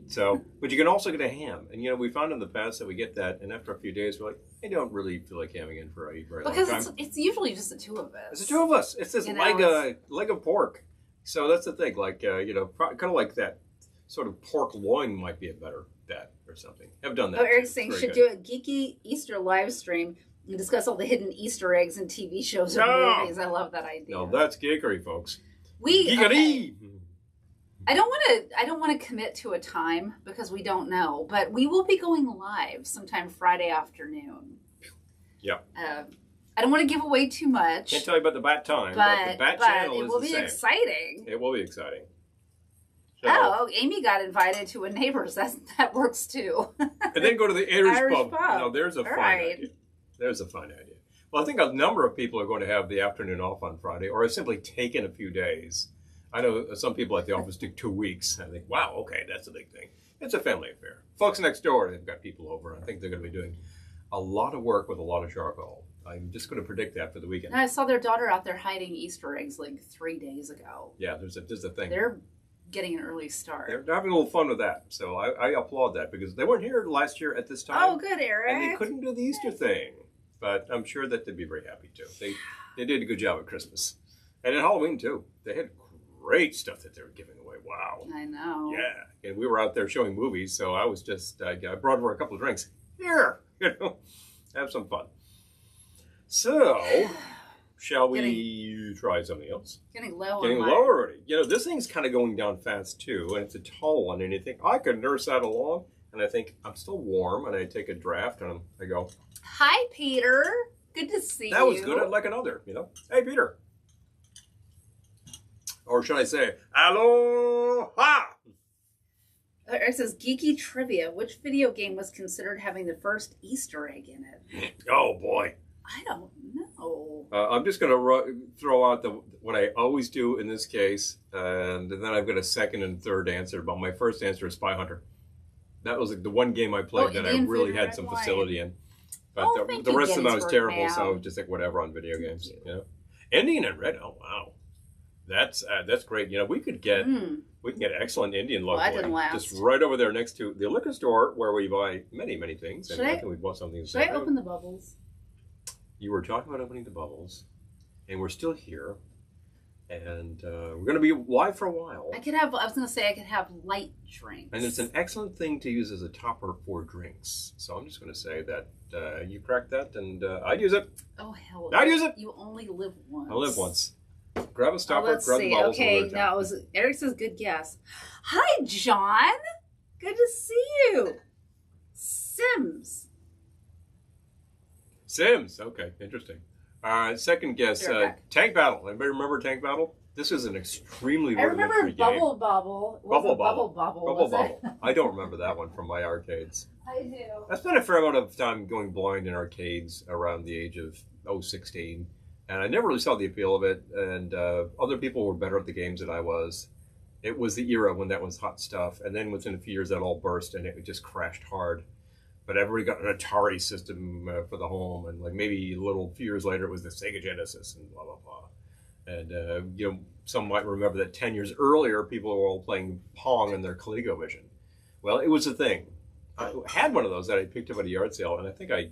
So, but you can also get a ham, and we found in the past that we get that, and after a few days, we're like, I don't really feel like hamming in for a very long time. Because it's usually just the 2 of us. It's the 2 of us. It's this leg of pork. So that's the thing, like kind of like that sort of pork loin might be a better bet or something. I've done that. Oh, Eric's saying should do a geeky Easter live stream and discuss all the hidden Easter eggs in TV shows and movies. I love that idea. No, that's geekery, folks. Geekery. I don't want to commit to a time because we don't know, but we will be going live sometime Friday afternoon. Yeah. I don't want to give away too much. Can't tell you about the bat time, but the bat channel is the same. It will be exciting. It will be exciting. So, Amy got invited to a neighbor's. That works too. And then go to the Irish pub. No, there's a fine idea. There's a fine idea. Well, I think a number of people are going to have the afternoon off on Friday, or have simply taken a few days. I know some people at the office do 2 weeks. I think, wow, okay, that's a big thing. It's a family affair. Folks next door, they've got people over. I think they're going to be doing a lot of work with a lot of charcoal. I'm just going to predict that for the weekend. And I saw their daughter out there hiding Easter eggs like 3 days ago. Yeah, there's a thing. They're getting an early start. They're having a little fun with that. So I applaud that because they weren't here last year at this time. Oh, good, Eric. And they couldn't do the Easter thing. But I'm sure that they'd be very happy too. They did a good job at Christmas. And at Halloween too. They had great stuff that they were giving away. Wow. I know. Yeah. And we were out there showing movies, so I was just, I brought over a couple of drinks. Here, have some fun. So, shall we try something else? Getting low. Getting low already. This thing's kind of going down fast too, and it's a tall one. And you think I could nurse that along, and I think I'm still warm, and I take a draft, and I go, "Hi, Peter. Good to see you." That was good. I'd like another. Hey, Peter. Or should I say, aloha? It says geeky trivia. Which video game was considered having the first Easter egg in it? Oh boy. I don't know. I'm just going to throw out what I always do in this case, and then I've got a second and third answer. But my first answer is Spy Hunter. That was the one game I played that I really had some facility in. But the rest of them I was terrible, so I was just like whatever on video games. Indian and Red. Oh wow, that's great. We could get excellent Indian locally. That didn't last. Just right over there next to the liquor store where we buy many things. And I think we bought something. Should I open the bubbles? You were talking about opening the bubbles, and we're still here, and we're going to be live for a while. I could have light drinks. And it's an excellent thing to use as a topper for drinks. So I'm just going to say that you crack that, and I'd use it. Oh, hell. I'd use it. You only live once. I live once. Grab a stopper, let's grab see. the bubbles. Okay, now Eric says good guess. Hi, John. Good to see you. Sims. Okay, interesting. Second guess, Tank Battle. Anybody remember Tank Battle? This is an extremely rudimentary game. I remember Bubble Bobble. I don't remember that one from my arcades. I do. I spent a fair amount of time going blind in arcades around the age of 16, and I never really saw the appeal of it, and other people were better at the games than I was. It was the era when that was hot stuff, and then within a few years that all burst, and it just crashed hard. But everybody got an Atari system for the home, and like maybe a few years later, it was the Sega Genesis and blah blah blah. And some might remember that 10 years earlier, people were all playing Pong in their ColecoVision. Well, it was a thing. I had one of those that I picked up at a yard sale, and I think I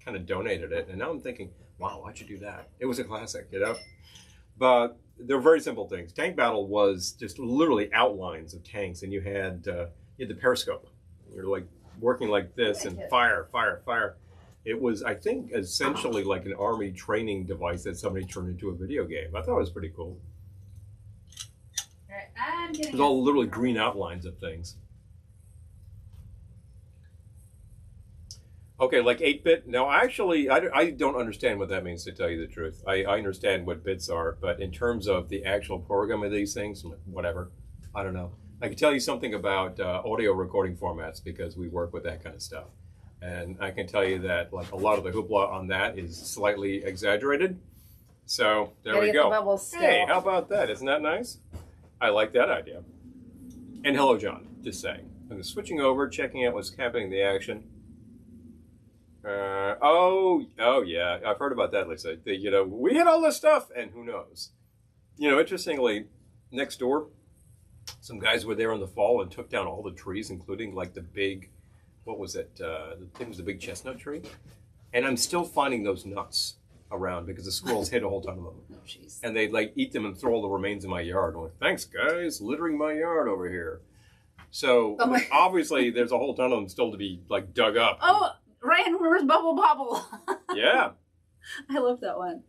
kind of donated it. And now I'm thinking, wow, why'd you do that? It was a classic, But they're very simple things. Tank Battle was just literally outlines of tanks, and you had the periscope. You're like working like this and fire. It was, I think, essentially like an army training device that somebody turned into a video game. I thought it was pretty cool. All right, it was all literally green outlines of things. Okay, like 8-bit. Now, actually, I don't understand what that means, to tell you the truth. I understand what bits are, but in terms of the actual program of these things, whatever, I don't know. I can tell you something about audio recording formats because we work with that kind of stuff. And I can tell you that like a lot of the hoopla on that is slightly exaggerated. So there we go. Hey, how about that? Isn't that nice? I like that idea. And hello, John, just saying. I'm switching over, checking out what's happening in the action. Oh yeah, I've heard about that, Lisa. We hit all this stuff, and who knows? Interestingly, next door, some guys were there in the fall and took down all the trees, including like the big, what was it? I think it was the big chestnut tree. And I'm still finding those nuts around because the squirrels hit a whole ton of them. Oh, jeez. And they like eat them and throw all the remains in my yard. I'm like, thanks guys, littering my yard over here. So obviously there's a whole ton of them still to be like dug up. Oh, Ryan remembers Bubble Bobble. Yeah. I love that one.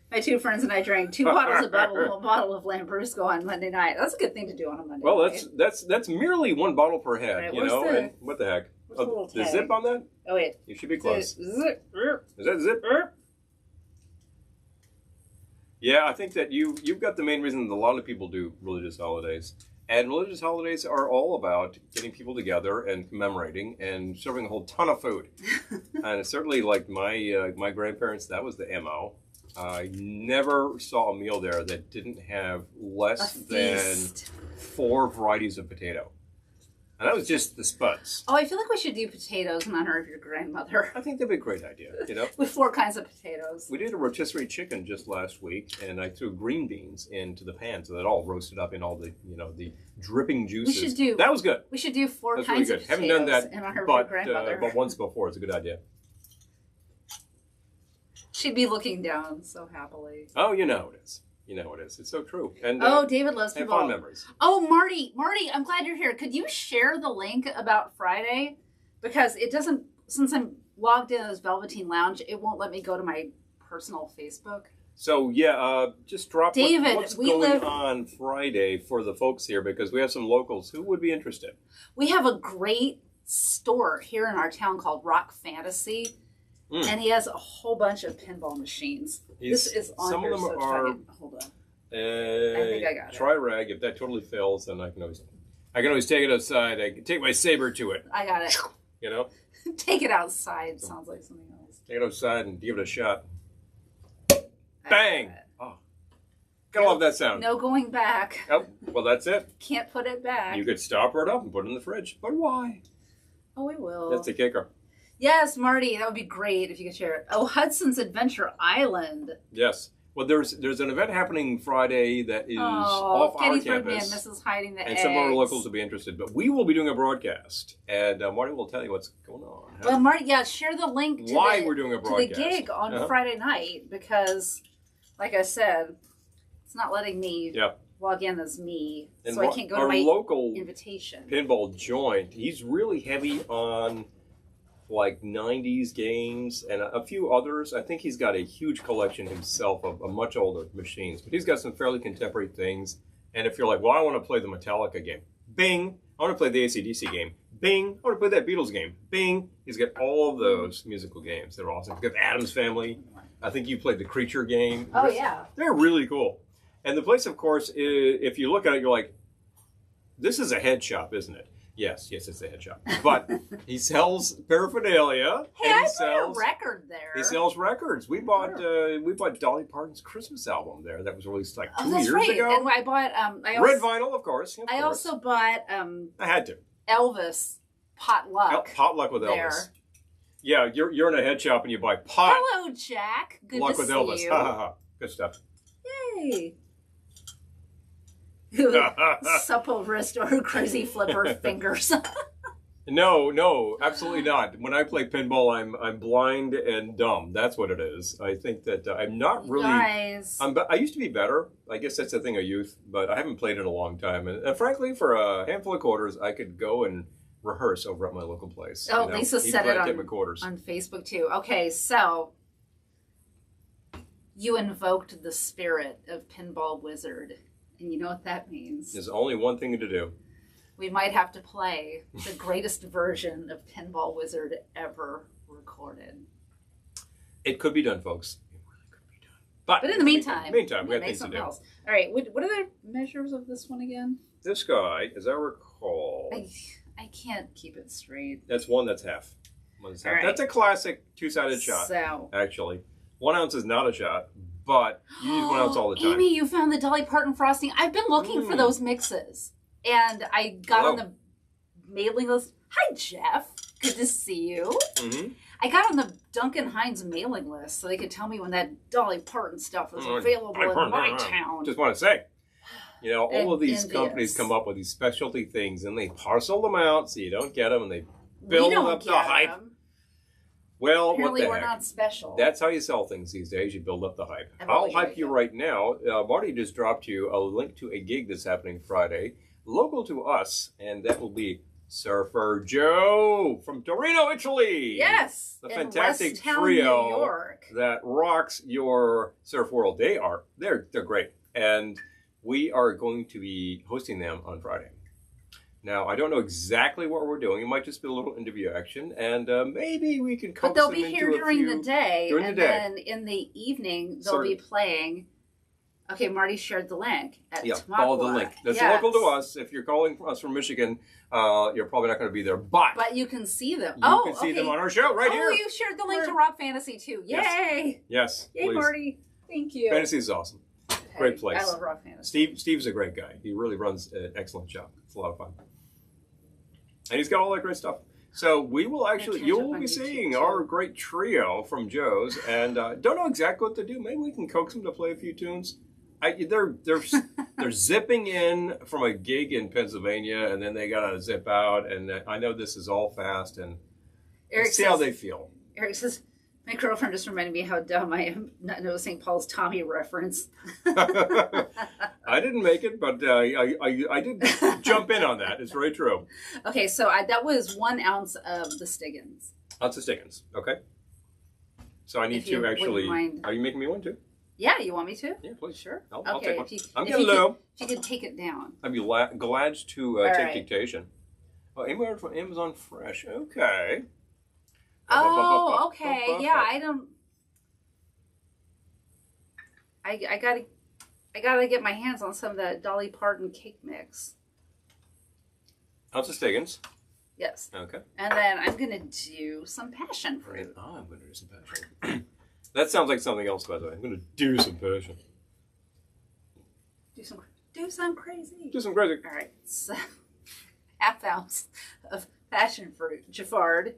My two friends and I drank 2 bottles of Bubble, a bottle of Lambrusco on Monday night. That's a good thing to do on a Monday night. Well, that's merely 1 bottle per head, right, and what the heck? The zip on that? Oh, wait. You should be close. Zip. Is that zip? Yeah, I think that you've got the main reason that a lot of people do religious holidays. And religious holidays are all about getting people together and commemorating and serving a whole ton of food. And certainly, like my grandparents, that was the MO. I never saw a meal there that didn't have less than 4 varieties of potato. And that was just the spuds. Oh, I feel like we should do potatoes in honor of your grandmother. I think that'd be a great idea, With 4 kinds of potatoes. We did a rotisserie chicken just last week, and I threw green beans into the pan so that all roasted up in all the, the dripping juices. That was good. We should do 4 kinds of potatoes. Haven't done that, in honor of your grandmother. But once before. It's a good idea. She'd be looking down so happily. Oh, you know it is. It's so true. And David loves people. Fond memories. Oh, Marty, I'm glad you're here. Could you share the link about Friday? Because it doesn't, since I'm logged in as Velveteen Lounge, it won't let me go to my personal Facebook. So, yeah, just drop David, what's going on Friday for the folks here, because we have some locals who would be interested. We have a great store here in our town called Rock Fantasy, and he has a whole bunch of pinball machines. This is on some here, of them so are, hold on. I think I got it. Tri-rag. If that totally fails, then I can always take it outside. I can take my saber to it. I got it. You know? Take it outside. Sounds like something else. Take it outside and give it a shot. Bang! Oh, gotta love that sound. No going back. Oh, well, that's it. Can't put it back. You could stop right up and put it in the fridge. But why? Oh, we will. That's the kicker. Yes, Marty, that would be great if you could share it. Oh, Hudson's Adventure Island. Yes. Well, there's an event happening Friday that is off our campus. And Mrs. Hiding the and eggs. some of our locals will be interested. But we will be doing a broadcast. And Marty will tell you what's going on. Well, Marty, share the link to we're doing a broadcast. To the gig on Friday night, because, like I said, it's not letting me log in as me. And so I can't go to my local invitation. Pinball joint, he's really heavy on like 90s games and a few others. I think he's got a huge collection himself of much older machines, but he's got some fairly contemporary things. And if you're like, well, I want to play the Metallica game, bing. I want to play the AC/DC game, bing. I want to play that Beatles game, bing. He's got all of those musical games. They're awesome. He's got Addams Family. I think you played the Creature game. Oh, yeah. They're really cool. And the place, of course, is, if you look at it, you're like, this is a head shop, isn't it? Yes, it's a head shop. But he sells paraphernalia. Hey, I bought a record there. He sells records. We bought Dolly Parton's Christmas album there. That was released like 2 years ago. And I bought red vinyl, of course. I also bought I had to. Elvis Potluck. Potluck with Elvis. Yeah, you're in a head shop and you buy pot. Hello, Jack. Good luck to with see Elvis. you. Good stuff. Yay. Supple wrist or crazy flipper fingers. No, absolutely not. When I play pinball, I'm blind and dumb. That's what it is. I think that I'm not really. Guys. I used to be better. I guess that's a thing of youth, but I haven't played in a long time. And frankly, for a handful of quarters, I could go and rehearse over at my local place. Oh, Lisa said it on Facebook too. Okay, so you invoked the spirit of Pinball Wizard. And you know what that means? There's only one thing to do. We might have to play the greatest version of Pinball Wizard ever recorded. It could be done, folks. It really could be done. But in the meantime, we have things to do. Else. All right, what are the measures of this one again? This guy, as I recall... I can't keep it straight. That's one that's half. Right. That's a classic two-sided shot, actually. 1 ounce is not a shot. But you use 1 ounce all the time. Amy, you found the Dolly Parton frosting. I've been looking for those mixes. And I got on the mailing list. Hi, Jeff. Good to see you. Mm-hmm. I got on the Duncan Hines mailing list so they could tell me when that Dolly Parton stuff was available in my town. Just want to say, all of these companies come up with these specialty things and they parcel them out so you don't get them and they build up the hype. Well, apparently what the we're heck? Not special. That's how you sell things these days. You build up the hype. I'll hype you right now. Marty just dropped you a link to a gig that's happening Friday, local to us, and that will be Surfer Joe from Torino, Italy. Yes, the fantastic trio New York. That rocks your surf world. They're great, and we are going to be hosting them on Friday. Now, I don't know exactly what we're doing. It might just be a little interview action, and maybe we can coax them into But they'll be here during the day, and then in the evening, they'll be playing. Okay, Marty shared the link. Follow the link. That's local to us. If you're calling us from Michigan, you're probably not going to be there, but you can see them. You can see them on our show right here. Oh, you shared the link to Rock Fantasy, too. Yay! Yes. Yay, please. Marty. Thank you. Fantasy is awesome. Great place. I love Rock Fantasy. Steve's a great guy. He really runs an excellent shop. It's a lot of fun. And he's got all that great stuff. So we will you'll be seeing our great trio from Joe's, and don't know exactly what to do. Maybe we can coax them to play a few tunes. They're zipping in from a gig in Pennsylvania, and then they gotta zip out. And I know this is all fast, and see how they feel. Eric says, my girlfriend just reminded me how dumb I am not noticing Paul's Tommy reference. I didn't make it, but I did jump in on that. It's very true. Okay, so that was 1 ounce of the Stiggins. Ounce of Stiggins. Okay. So I need to actually. Are you making me one too? Yeah, you want me to? Yeah, please. Sure. I'll take one. I'm getting low. If you could take it down. I'd be glad to take dictation. Oh, Amazon Fresh. Okay. Oh, okay. Yeah, I gotta get my hands on some of that Dolly Parton cake mix. Ounce of Stiggins. Yes. Okay. And then I'm gonna do some passion fruit. Oh, I'm gonna do some passion. That sounds like something else, by the way. I'm gonna do some passion. Do some crazy. Do some crazy. All right. So, 1/2 ounce of passion fruit, Giffard.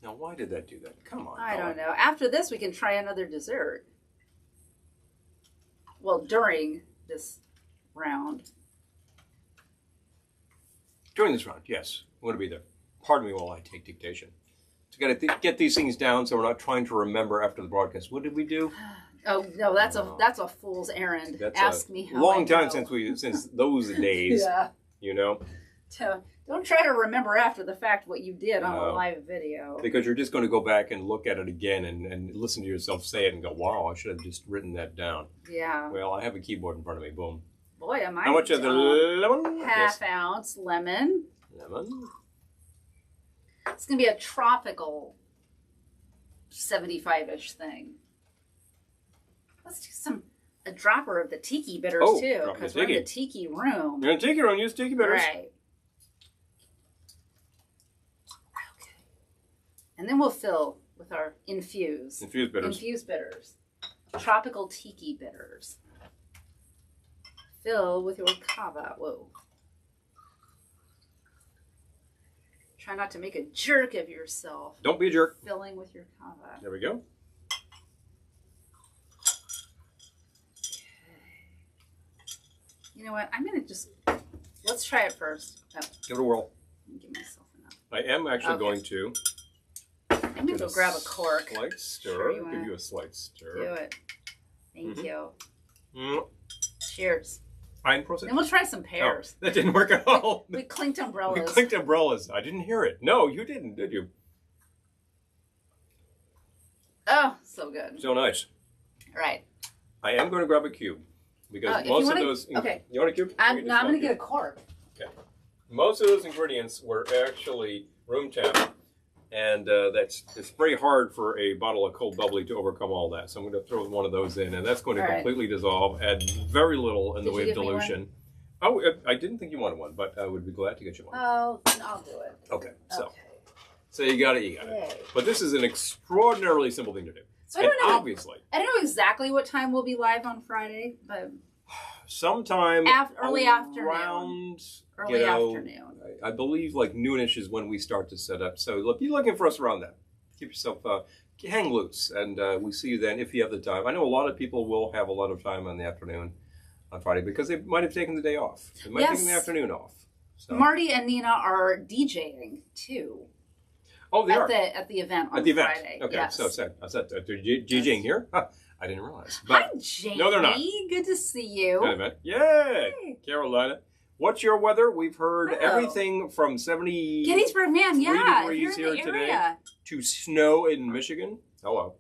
Now, why did that do that? Come on. I don't know. After this, we can try another dessert. Well, during this round. During this round, yes. I'm going to be there. Pardon me while I take dictation. So got to get these things down so we're not trying to remember after the broadcast. What did we do? Oh no, that's a fool's errand. Ask me how. Long time since those days. Yeah. You know. Don't try to remember after the fact what you did on a live video. Because you're just going to go back and look at it again and listen to yourself say it and go, wow, I should have just written that down. Yeah. Well, I have a keyboard in front of me. Boom. Boy, am I. How much of the lemon? 1/2 ounce lemon. Lemon. It's going to be a tropical 75-ish thing. Let's do a dropper of the tiki bitters too, because we're in the tiki room. You're in the tiki room, use tiki bitters. Right. Okay. And then we'll fill with our infused bitters. Infused bitters. Tropical tiki bitters. Fill with your kava. Whoa. Try not to make a jerk of yourself. Don't be a jerk. Filling with your kava. There we go. You know what? I'm going to let's try it first. Oh. Give it a whirl. Give myself enough. I am actually going to. I'm going to go grab a cork. Slight stir. Give you a slight stir. Do it. Thank you. Mm. Cheers. Fine process. And we'll try some pears. Oh, that didn't work at all. We clinked umbrellas. We clinked umbrellas. I didn't hear it. No, you didn't, did you? Oh, so good. So nice. All right. I am going to grab a cube. Because most of those... Okay. You want a cube? I'm going to get a cork. Okay. Most of those ingredients were actually room temp. And it's very hard for a bottle of cold bubbly to overcome all that. So I'm going to throw one of those in. And that's going to completely dissolve. Add very little in the way of dilution. Oh, I didn't think you wanted one, but I would be glad to get you one. Oh, I'll do it. Okay. So you got it, you got it. But this is an extraordinarily simple thing to do. So I don't know. Obviously. I don't know exactly what time we'll be live on Friday, but sometime early afternoon. Early afternoon. I believe like noonish is when we start to set up. So look, you're looking for us around that. Keep yourself hang loose, and we see you then if you have the time. I know a lot of people will have a lot of time on the afternoon on Friday because they might have taken the day off. They might have taken the afternoon off. So. Marty and Nina are DJing too. Oh, they are at the event on Friday. Okay, yes. so they're DJing here. Huh, I didn't realize. But hi, Jamie. No, they're not. Good to see you. Good event. Yay, hey. Carolina. What's your weather? We've heard everything from 70 Gettysburg, man, yeah, degrees here today to snow in Michigan. Hello.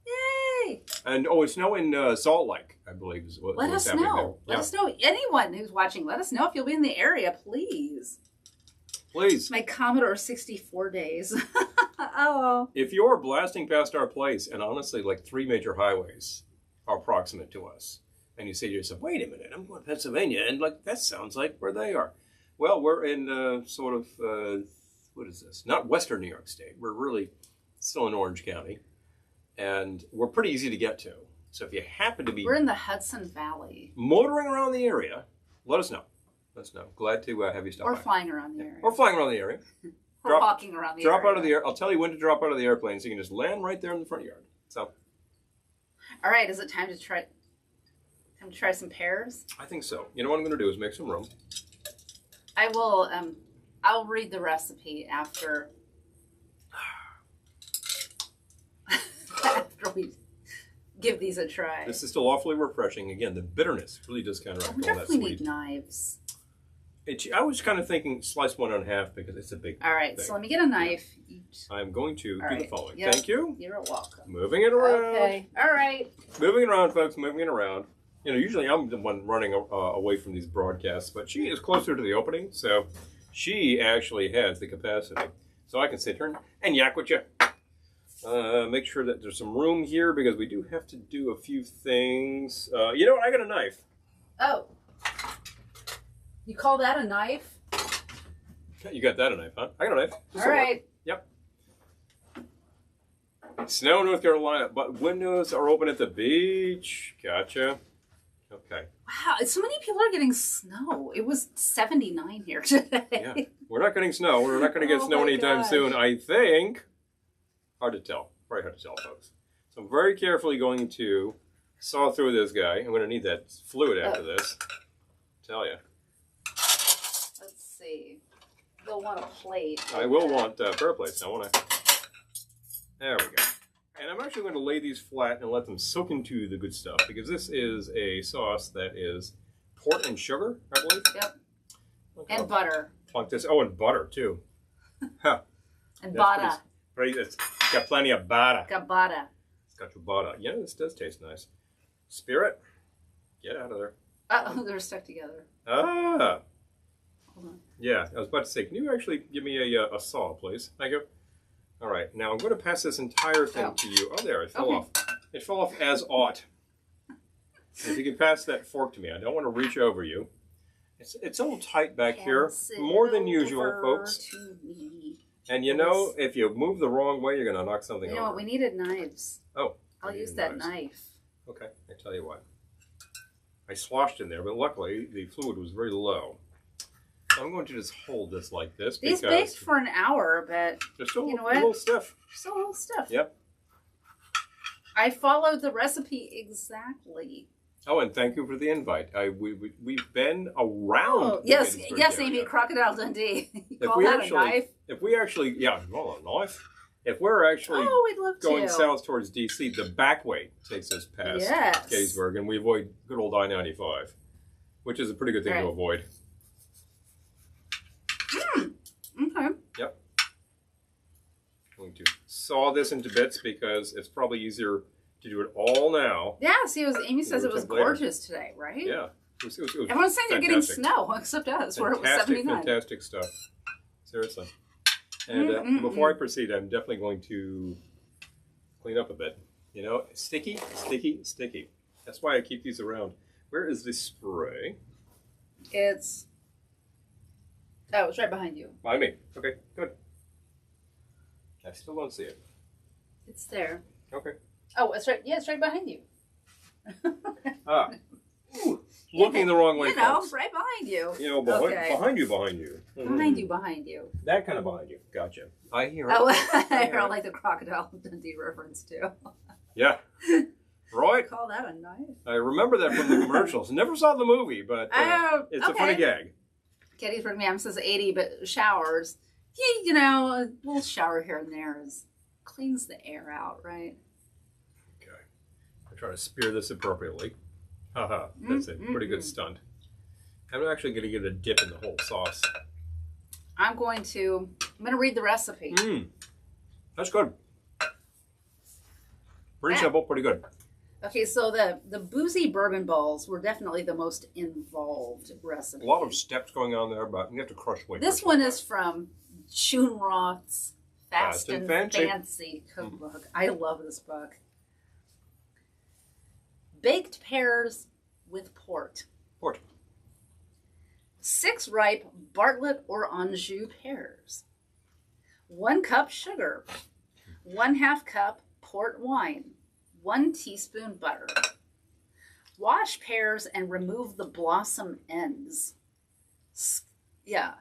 Yay! And it's snow in Salt Lake, I believe is what Let us know. Let us know. Anyone who's watching, let us know if you'll be in the area, please. Please. My Commodore 64 days. Oh. If you're blasting past our place, and honestly, like 3 major highways are proximate to us, and you say to yourself, wait a minute, I'm going to Pennsylvania, and like that sounds like where they are. Well, we're in sort of, what is this? Not Western New York State. We're really still in Orange County, and we're pretty easy to get to. So if you happen to be... We're in the Hudson Valley. Motoring around the area, let us know. Let us know. Glad to have you stop by. Or flying around the area. Or flying around the area. Or walking around the area. Drop out of the air. I'll tell you when to drop out of the airplane so you can just land right there in the front yard. So. All right, is it time to try some pears? I think so. You know what I'm going to do is make some room. I will, I'll read the recipe after give these a try. This is still awfully refreshing. Again, the bitterness really does counteract all that sweet. I wonder if we need knives. I was kind of thinking slice one in half because it's a big All right, thing. so let me get a knife. I'm going to do the following. Yep. Thank you. You're welcome. Moving it around. Okay. All right. Moving it around, folks. Moving it around. You know, usually I'm the one running away from these broadcasts, but she is closer to the opening, so she actually has the capacity. So I can sit here and yak with you. Make sure that there's some room here because we do have to do a few things. You know what? I got a knife. Oh. You call that a knife? You got that a knife, huh? I got a knife. All right. Yep. Snow, North Carolina, but windows are open at the beach. Gotcha. Okay. Wow, so many people are getting snow. It was 79 here today. Yeah. We're not getting snow. We're not going to get snow anytime soon, I think. Hard to tell. Very hard to tell, folks. So I'm very carefully going to saw through this guy. I'm going to need that fluid after this. Tell you. Let's see. You'll want a plate. I will want prayer plates now, won't I? There we go. And I'm actually going to lay these flat and let them soak into the good stuff because this is a sauce that is port and sugar, I believe. Yep. Okay. And butter. Plunk this. Oh, and butter too. Huh. And butter. It's got plenty of butter. Got butter. It's got your butter. Yeah, this does taste nice. Spirit, get out of there. Oh, they're stuck together. Ah. Hold on. Yeah, I was about to say, can you actually give me a saw, please? Thank you. All right, now I'm going to pass this entire thing to you. Oh, there, it fell off. It fell off as ought. If you can pass that fork to me, I don't want to reach over you. It's a little tight back here, more than usual, folks. And you know, if you move the wrong way, you're going to knock something over. You know what? We needed knives. Oh. I'll use that knife. Okay, I tell you what. I sloshed in there, but luckily the fluid was very low. I'm going to just hold this like this. These baked for an hour, but they're still you know a little stiff. Still a little stiff. Yep. I followed the recipe exactly. Oh, and thank you for the invite. We've been around. Oh, yes, Amy, Crocodile Dundee. If we actually, yeah, well, a knife. If we're actually going south towards D.C., the back way takes us past Gettysburg, and we avoid good old I-95, which is a pretty good thing to avoid. Okay. Yep. I'm going to saw this into bits because it's probably easier to do it all now. Yeah, see, Amy says it was gorgeous today, right? Yeah. It was everyone's saying they're getting snow, except us, where it was 79. Fantastic stuff. Seriously. And before I proceed, I'm definitely going to clean up a bit. You know, sticky, sticky, sticky. That's why I keep these around. Where is the spray? It's right behind you. Behind me. Okay, good. I still don't see it. It's there. Okay. Oh, it's right. Yeah, it's right behind you. Looking the wrong way, you know, folks. right behind you. You know, behind you. Behind you, behind you. That kind of behind you. Gotcha. I hear it. Oh, I hear like the Crocodile Dundee reference too. Yeah. Right. Call that a knife. I remember that from the commercials. Never saw the movie, but it's a funny gag. Gettysburg Ma'am says 80, but showers. Yeah, you know, a little shower here and there cleans the air out, right? Okay. I try to spear this appropriately. Haha, that's a pretty good stunt. I'm actually going to get a dip in the whole sauce. I'm going to read the recipe. That's good. Pretty simple, pretty good. Okay, so the Boozy bourbon balls were definitely the most involved recipe. A lot of steps going on there, but you have to crush weight. This one is from June Roth's Fast and Fancy cookbook. I love this book. Baked pears with port. 6 ripe Bartlett or Anjou pears. 1 cup sugar. 1/2 cup port wine. 1 teaspoon butter. Wash pears and remove the blossom ends. Yeah.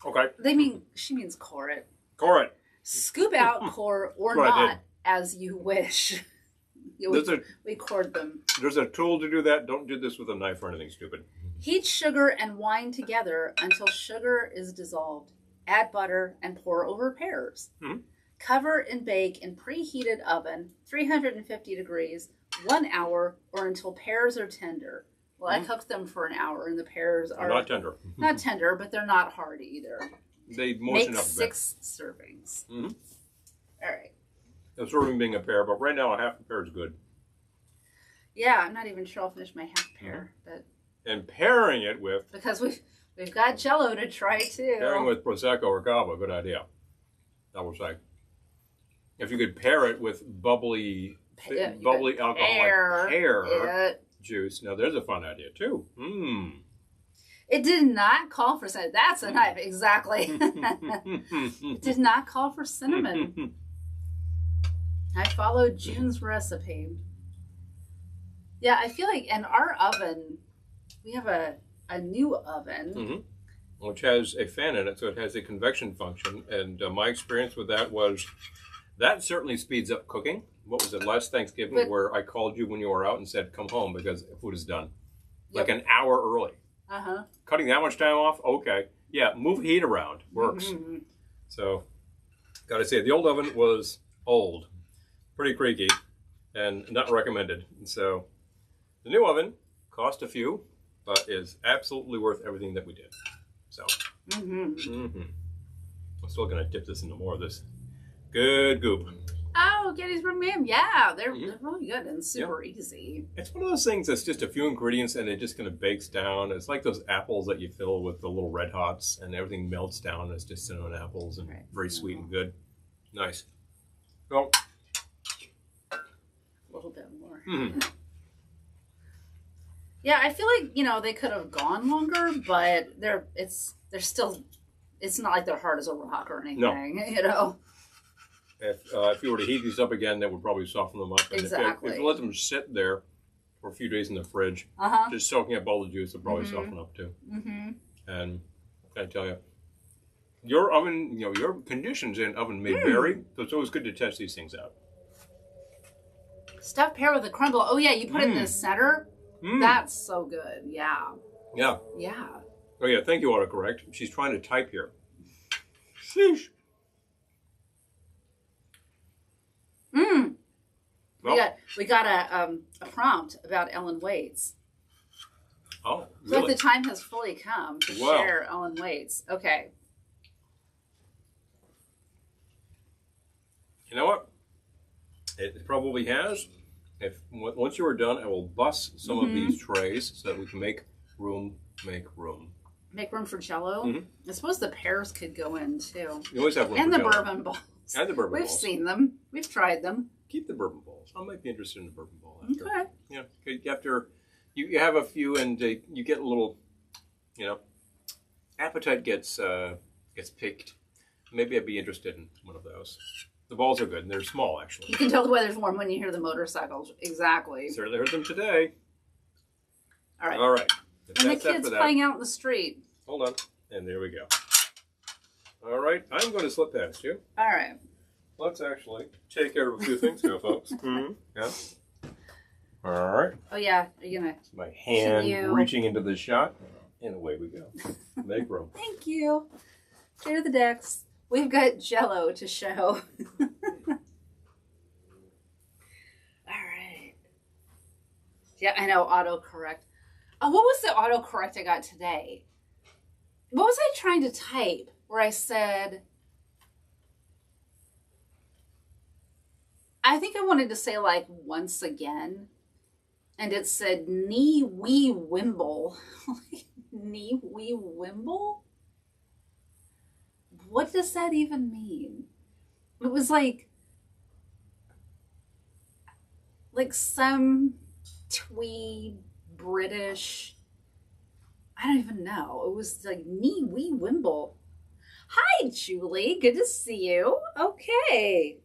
Okay. She means core it. Core it. Scoop out core or not as you wish. We cored them. There's a tool to do that. Don't do this with a knife or anything stupid. Heat sugar and wine together until sugar is dissolved. Add butter and pour over pears. Cover and bake in preheated oven, 350 degrees, 1 hour or until pears are tender. Well, I cooked them for an hour, and the pears are not tender. Not tender, but they're not hard either. They moisten Make up a bit. 6 servings. Mm-hmm. All right. A serving being a pear, but right now a half a pear is good. Yeah, I'm not even sure I'll finish my half pear, but and pairing it with because we've got Jello to try too. Pairing with prosecco or cava, good idea. I will say, if you could pair it with bubbly alcoholic pear juice. Now there's a fun idea too. It did not call for cinnamon. That's a knife, exactly. It did not call for cinnamon. I followed June's recipe. Yeah, I feel like in our oven, we have a new oven. Which has a fan in it, so it has a convection function. And my experience with that was that certainly speeds up cooking. What was it, last Thanksgiving, where I called you when you were out and said, come home because food is done. Like an hour early. Cutting that much time off? Okay. Yeah, move heat around. Works. So, gotta say, the old oven was old. Pretty creaky and not recommended. So, the new oven cost a few, but is absolutely worth everything that we did. So, I'm still going to dip this into more of this good goop. Oh, Gettysburg Ma'am. Yeah, they're really good and super easy. It's one of those things that's just a few ingredients and it just kind of bakes down. It's like those apples that you fill with the little Red Hots and everything melts down and it's just cinnamon apples and very sweet and good. Nice. Well, a little bit more. Yeah, I feel like, they could have gone longer, but they're still, it's not like they're hard as a rock or anything, No. If you were to heat these up again, that would probably soften them up. And exactly. If you let them sit there for a few days in the fridge, just soaking up all the juice, they'll probably soften up too. And I tell you, your oven, your conditions in oven may vary, so it's always good to test these things out. Stuffed pear with a crumble. Oh yeah, you put it in the center. That's so good. Yeah. Yeah. Yeah. Oh yeah, thank you, autocorrect. She's trying to type here. Sheesh. Well, we got a prompt about Ellen Waits. Oh, really? So the time has fully come to share Ellen Waits. Okay. You know what? It probably has. Once you are done, I will bust some of these trays so that we can make room. Make room. Make room for Jello. I suppose the pears could go in too. You always have room and for the Jello. bourbon balls. And the bourbon balls. We've seen them. We've tried them. Keep the bourbon balls. I might be interested in the bourbon ball. After. Okay. Yeah. After you have a few and you get a little, appetite gets piqued. Maybe I'd be interested in one of those. The balls are good and they're small actually. You can tell the weather's warm when you hear the motorcycles. Exactly. Certainly heard them today. All right. All right. And the kids playing out in the street. Hold on. And there we go. All right. I'm going to slip past you. All right. Let's actually take care of a few things here, folks. Yeah. All right. Oh, yeah. Are you going to... My hand reaching into the shot. And away we go. Make room. Thank you. Clear the decks. We've got Jello to show. All right. Yeah, I know. Autocorrect. Oh, what was the autocorrect I got today? What was I trying to type where I said... I think I wanted to say like once again. And it said knee wee wimble. Knee wee wimble? What does that even mean? It was like some twee British, I don't even know. It was like knee wee wimble. Hi, Julie. Good to see you. Okay.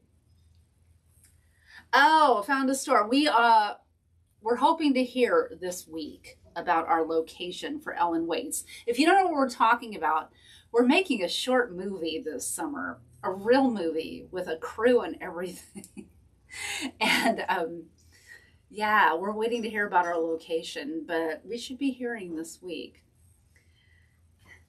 Oh, found a store. We're hoping to hear this week about our location for Ellen Waits. If you don't know what we're talking about, we're making a short movie this summer, a real movie with a crew and everything. And yeah, we're waiting to hear about our location, but we should be hearing this week.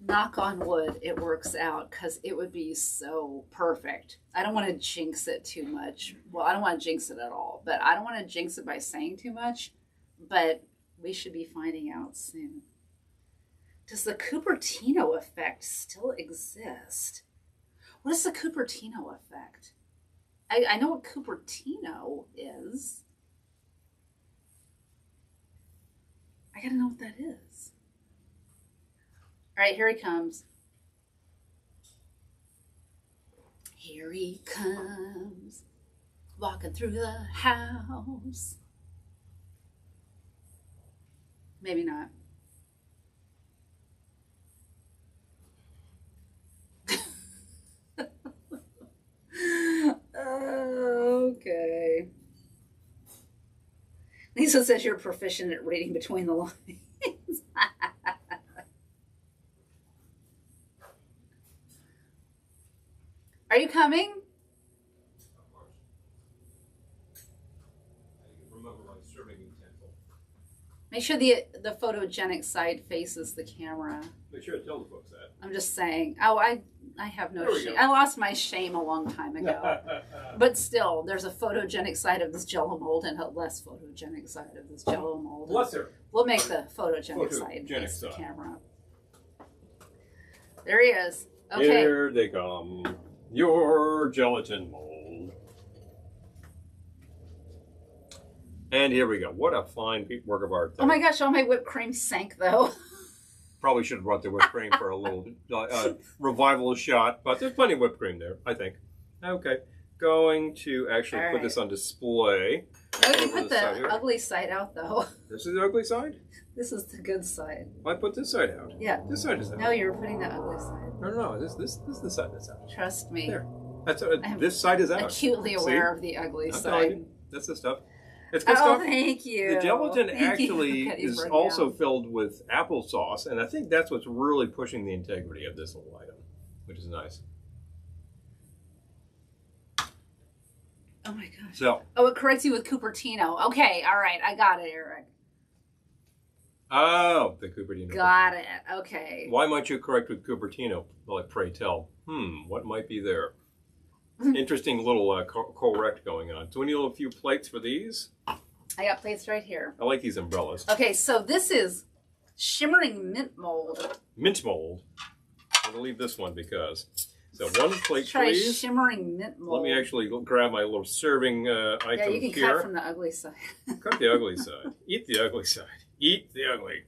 knock on wood, it works out, because it would be so perfect. I don't want to jinx it too much. Well, I don't want to jinx it at all, but I don't want to jinx it by saying too much. But we should be finding out soon. Does the Cupertino effect still exist? What is the Cupertino effect? I know what Cupertino is. I gotta know what that is. All right, here he comes. Here he comes, walking through the house. Maybe not. Okay. Lisa says you're proficient at reading between the lines. Are you coming? Make sure the photogenic side faces the camera. Make sure to tell the folks that. I'm just saying. Oh, I have no shame. I lost my shame a long time ago. But still, there's a photogenic side of this Jello mold and a less photogenic side of this Jello mold. Bless her. We'll make the photogenic side face the camera. There he is. Okay. Here they come. Your gelatin mold. And here we go. What a fine work of art there. Oh my gosh, all my whipped cream sank though. Probably should have brought the whipped cream for a little revival shot, but there's plenty of whipped cream there, I think. Okay, going to actually put this on display. No, you put the ugly side out though. This is the ugly side? This is the good side. I put this side out. Yeah. This side is out. No, you were putting the ugly side. No. This is the side that's out. Trust me. There. This side is out. Acutely aware of the ugly side. That's the stuff. It's good stuff. Thank you. The gelatin actually is also filled with applesauce, and I think that's what's really pushing the integrity of this little item, which is nice. Oh my gosh. So. Oh, it corrects you with Cupertino. Okay, all right, I got it, Eric. Oh, the Cupertino. Got it. Okay. Why might you correct with Cupertino? Well, pray tell. What might be there? Interesting little correct going on. Do we need a few plates for these? I got plates right here. I like these umbrellas. Okay, so this is shimmering mint mold. Mint mold. I'm gonna leave this one because. So one plate, Try please. Shimmering mint mold. Let me actually grab my little serving item here. Yeah, you can cut from the ugly side. Cut the ugly side. Eat the ugly side. Eat the ugly.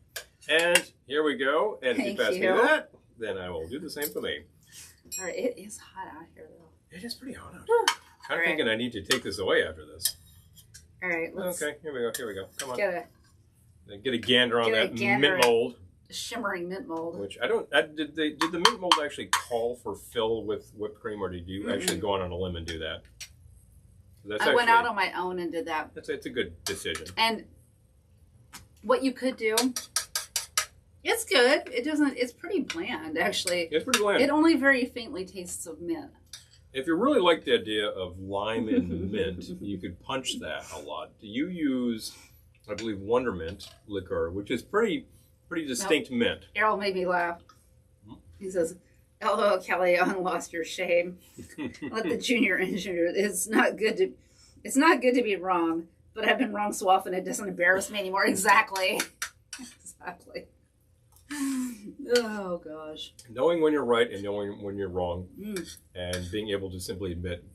And here we go. And if you pass me that, then I will do the same for me. All right, it is hot out here though. It is pretty hot out here. I'm thinking I need to take this away after this. All right, let's. Okay, here we go. Here we go. Come on. Get a gander on that mint mold. Shimmering mint mold. Which I don't. Did the mint mold actually call for fill with whipped cream, or did you actually go on a limb and do that? I went out on my own and did that. It's a good decision. And what you could do. It's good. It doesn't. It's pretty bland, actually. It's pretty bland. It only very faintly tastes of mint. If you really like the idea of lime and mint, you could punch that a lot. You use, I believe, Wondermint liqueur, which is pretty distinct mint. Errol made me laugh. He says, "LOL, Kelly, on lost your shame. Let the junior engineer. It's not good to be wrong, but I've been wrong so often it doesn't embarrass me anymore." Exactly. Exactly. Oh gosh. Knowing when you're right and knowing when you're wrong, and being able to simply admit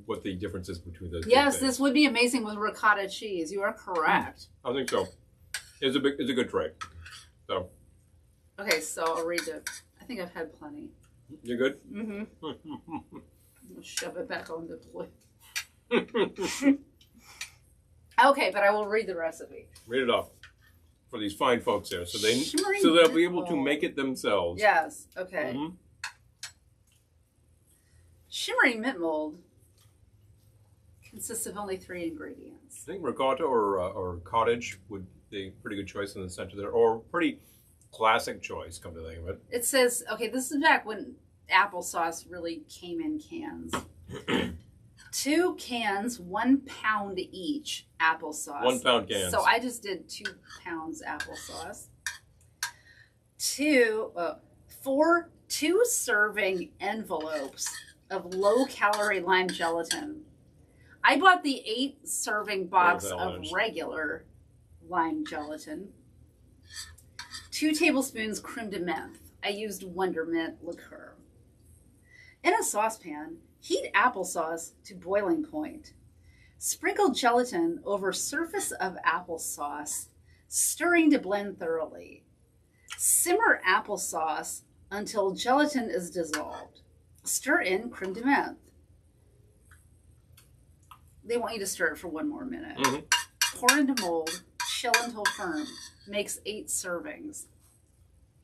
what the difference is between those. Yes, this would be amazing with ricotta cheese. You are correct. I think so. It's a good trait. So. Okay, so I'll read it. I think I've had plenty. You're good. I'll shove it back on the plate. Okay, but I will read the recipe. Read it off. For these fine folks there, so they'll be able to make it themselves. Yes. Okay. Shimmering mint mold consists of only 3 ingredients. I think ricotta or cottage would be a pretty good choice in the center there, or pretty classic choice. Come to think of it. It says, okay, this is back when applesauce really came in cans. 2 cans, 1 pound each applesauce. 1 pound cans. So I just did 2 pounds applesauce. 4 2-serving envelopes of low-calorie lime gelatin. I bought the 8-serving box of regular lime gelatin. 2 tablespoons creme de menthe. I used Wondermint liqueur. In a saucepan, heat applesauce to boiling point. Sprinkle gelatin over surface of applesauce, stirring to blend thoroughly. Simmer applesauce until gelatin is dissolved. Stir in creme de menthe. They want you to stir it for 1 more minute. Pour into mold, chill until firm. Makes 8 servings.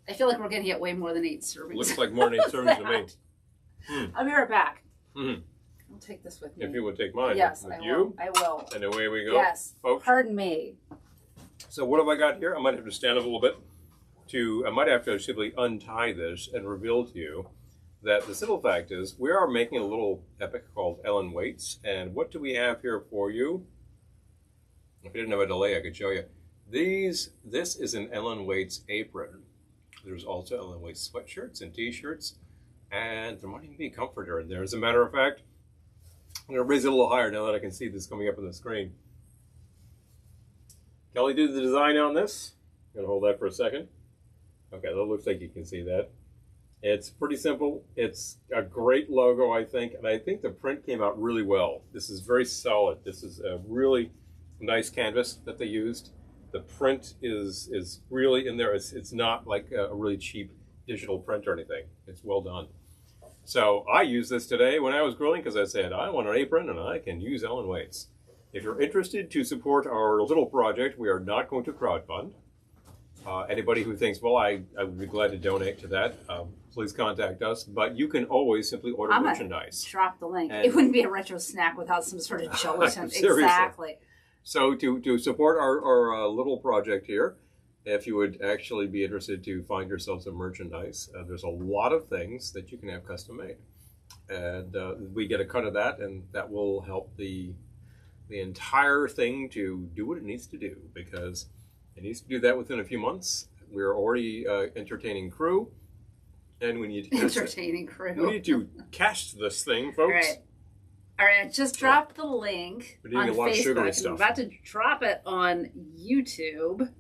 I feel like we're going to get way more than 8 servings. Looks like more than 8 servings to me. I'll be right back. I'll take this with me. If you would take mine. Yes, I will. I will. And away we go. Yes. Folks. Pardon me. So what have I got here? I might have to stand up a little bit. I might have to simply untie this and reveal to you that the simple fact is we are making a little epic called Ellen Waits. And what do we have here for you? If you didn't have a delay, I could show you. This is an Ellen Waits apron. There's also Ellen Waits sweatshirts and t-shirts. And there might even be a comforter in there. As a matter of fact, I'm going to raise it a little higher now that I can see this coming up on the screen. Kelly did the design on this. I'm going to hold that for a second. Okay, that looks like you can see that. It's pretty simple. It's a great logo, I think. And I think the print came out really well. This is very solid. This is a really nice canvas that they used. The print is really in there. It's not like a really cheap digital print or anything. It's well done. So I used this today when I was grilling because I said, I want an apron and I can use Ellen Waits. If you're interested to support our little project, we are not going to crowdfund. Anybody who thinks, well, I would be glad to donate to that, please contact us. But you can always simply order merchandise. Drop the link. It wouldn't be a retro snack without some sort of gelatin. Exactly. So to support our little project here, if you would actually be interested to find yourself some merchandise, there's a lot of things that you can have custom made. And we get a cut of that, and that will help the entire thing to do what it needs to do, because it needs to do that within a few months. We're already entertaining crew, and we need to crew. We need to cast this thing, folks. All right, I just dropped the link on a lot Facebook. Of sugary stuff. I'm about to drop it on YouTube.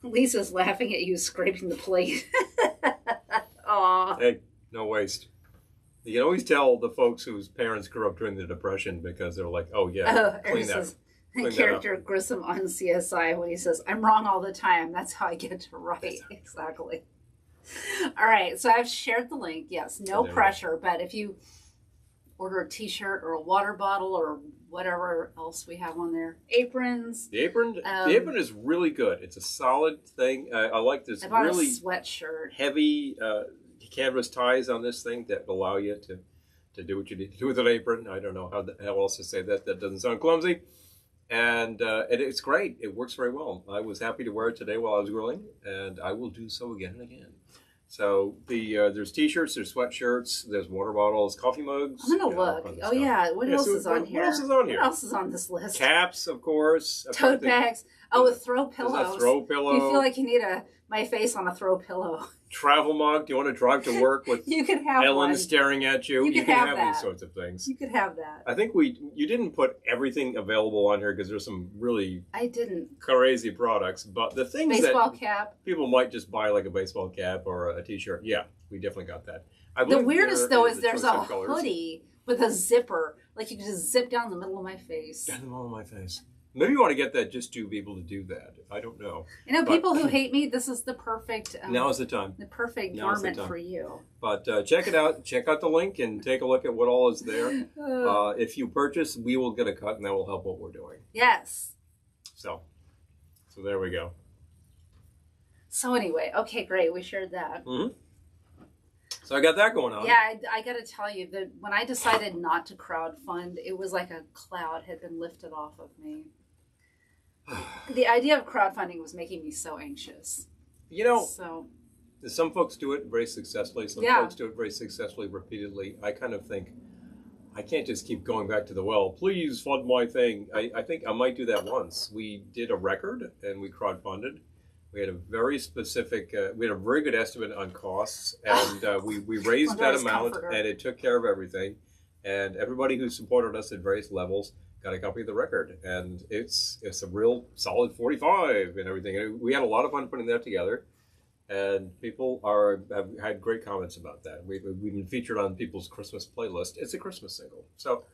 Lisa's laughing at you scraping the plate. Aw. Hey, no waste. You can always tell the folks whose parents grew up during the Depression because they're like, oh yeah, clean that. Character Grissom on CSI when he says, I'm wrong all the time. That's how I get to right. Exactly. All right, so I've shared the link. Yes, no pressure, but if you order a t-shirt or a water bottle or whatever else we have on there, aprons. The apron is really good. It's a solid thing. I like this really a sweatshirt. Heavy canvas ties on this thing that allow you to do what you need to do with an apron. I don't know how else to say that. That doesn't sound clumsy. And it's great. It works very well. I was happy to wear it today while I was grilling, and I will do so again and again. So there's t-shirts, there's sweatshirts, there's water bottles, coffee mugs. I'm gonna look. Oh yeah, what else is on here? What else is on here? What else is on this list? Caps, of course. Tote bags. Oh, with throw pillows. There's a throw pillow. You feel like you need my face on a throw pillow. Travel mug. Do you want to drive to work with you could have Ellen one. Staring at you? You can have these sorts of things. You could have that. I think you didn't put everything available on here because there's some really crazy products. But the things baseball cap. People might just buy like a baseball cap or a t-shirt. Yeah, we definitely got that. The weirdest though is there's a hoodie with a zipper. Like you can just zip down the middle of my face. Down the middle of my face. Maybe you want to get that just to be able to do that. I don't know. People who hate me, this is the perfect... now is the time. The perfect garment for you. But check it out. Check out the link and take a look at what all is there. If you purchase, we will get a cut, and that will help what we're doing. Yes. So there we go. So anyway, okay, great. We shared that. Mm-hmm. So I got that going on. Yeah, I got to tell you that when I decided not to crowdfund, it was like a cloud had been lifted off of me. The idea of crowdfunding was making me so anxious. Some folks do it very successfully. Some folks do it very successfully repeatedly. I kind of think, I can't just keep going back to the well. Please fund my thing. I think I might do that once. We did a record and we crowdfunded. We had a very specific, we had a very good estimate on costs, and we raised that amount, and it took care of everything. And everybody who supported us at various levels got a copy of the record, and it's a real solid 45 and everything. And we had a lot of fun putting that together, and people have had great comments about that. We've been featured on people's Christmas playlist. It's a Christmas single, so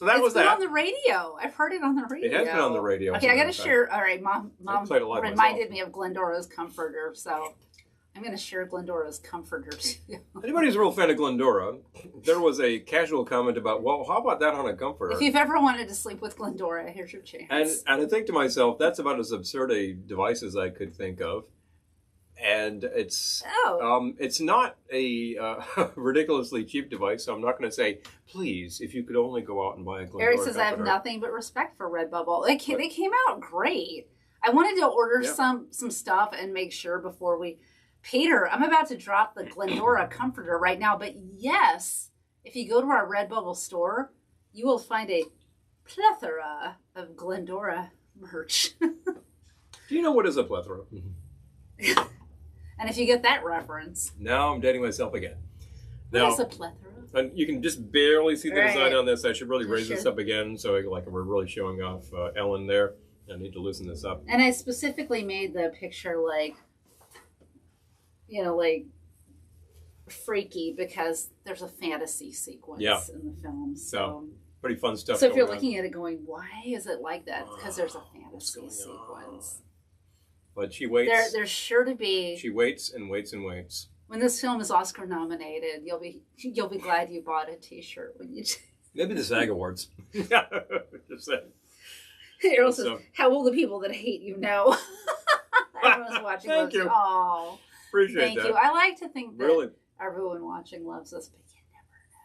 that was that. It's been on the radio. I've heard it on the radio. It has been on the radio. Okay, I got to share. All right, Mom reminded me of Glendora's Comforter, so I'm going to share Glendora's Comforter too. Anybody who's a real fan of Glendora, there was a casual comment about, well, how about that on a comforter? If you've ever wanted to sleep with Glendora, here's your chance. And I think to myself, that's about as absurd a device as I could think of. And it's not a ridiculously cheap device, so I'm not going to say, please, if you could only go out and buy a Glendora Eric says, comforter. I have nothing but respect for Redbubble. They came out great. I wanted to order some stuff and make sure before we... Peter, I'm about to drop the Glendora comforter right now, but yes, if you go to our Redbubble store, you will find a plethora of Glendora merch. Do you know what is a plethora? And if you get that reference. Now I'm dating myself again. Now, what is a plethora? And you can just barely see the design on this. I should really raise this up again, so we're really showing off Ellen there. I need to loosen this up. And I specifically made the picture like freaky because there's a fantasy sequence in the film. So pretty fun stuff. So if you're looking at it going, why is it like that? Because there's a fantasy sequence. But she waits. There's sure to be. She waits and waits and waits. When this film is Oscar nominated, you'll be glad you bought a T-shirt when you. Maybe the SAG Awards. Just saying. Errol says, "How will the people that hate you know?" Everyone's watching. Thank you. Oh. Appreciate that. Thank you. I like to think that everyone watching loves us, but you never know.